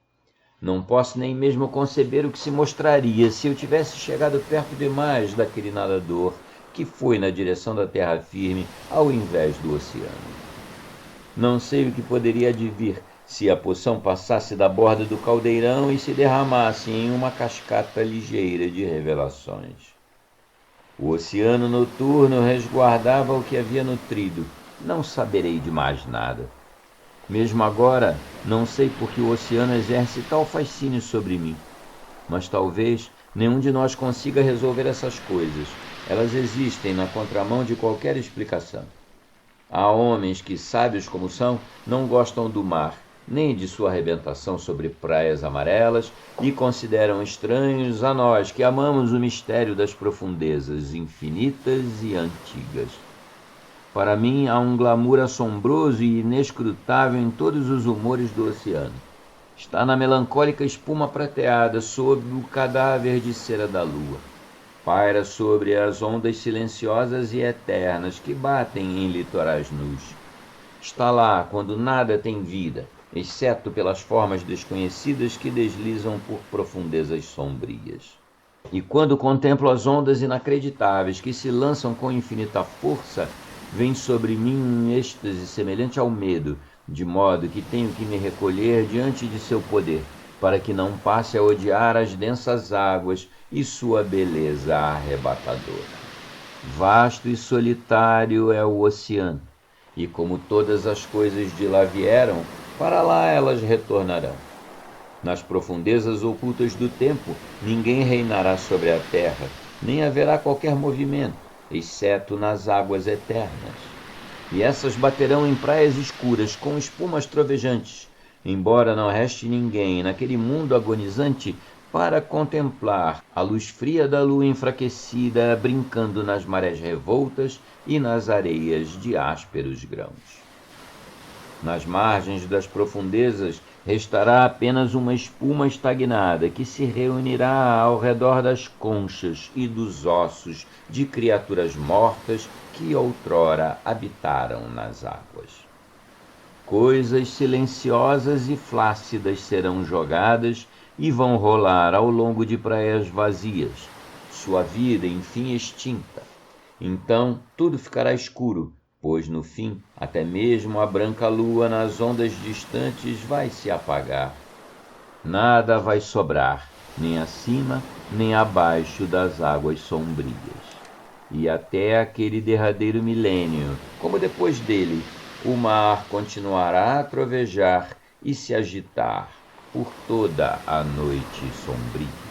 Não posso nem mesmo conceber o que se mostraria se eu tivesse chegado perto demais daquele nadador que foi na direção da terra firme ao invés do oceano. Não sei o que poderia advir se a poção passasse da borda do caldeirão e se derramasse em uma cascata ligeira de revelações. O oceano noturno resguardava o que havia nutrido. Não saberei de mais nada. Mesmo agora, não sei por que o oceano exerce tal fascínio sobre mim. Mas talvez nenhum de nós consiga resolver essas coisas. Elas existem na contramão de qualquer explicação. Há homens que, sábios como são, não gostam do mar, nem de sua arrebentação sobre praias amarelas, e consideram estranhos a nós que amamos o mistério das profundezas infinitas e antigas. Para mim, há um glamour assombroso e inescrutável em todos os humores do oceano. Está na melancólica espuma prateada sob o cadáver de cera da lua. Paira sobre as ondas silenciosas e eternas que batem em litorais nus. Está lá quando nada tem vida, exceto pelas formas desconhecidas que deslizam por profundezas sombrias. E quando contemplo as ondas inacreditáveis que se lançam com infinita força, vem sobre mim um êxtase semelhante ao medo, de modo que tenho que me recolher diante de seu poder, para que não passe a odiar as densas águas e sua beleza arrebatadora. Vasto e solitário é o oceano, e como todas as coisas de lá vieram, para lá elas retornarão. Nas profundezas ocultas do tempo, ninguém reinará sobre a terra, nem haverá qualquer movimento, exceto nas águas eternas. E essas baterão em praias escuras com espumas trovejantes, embora não reste ninguém naquele mundo agonizante para contemplar a luz fria da lua enfraquecida brincando nas marés revoltas e nas areias de ásperos grãos. Nas margens das profundezas restará apenas uma espuma estagnada que se reunirá ao redor das conchas e dos ossos de criaturas mortas que outrora habitaram nas águas. Coisas silenciosas e flácidas serão jogadas e vão rolar ao longo de praias vazias, sua vida enfim extinta. Então tudo ficará escuro, pois no fim até mesmo a branca lua nas ondas distantes vai se apagar. Nada vai sobrar, nem acima nem abaixo das águas sombrias. E até aquele derradeiro milênio, como depois dele, o mar continuará a trovejar e se agitar por toda a noite sombria.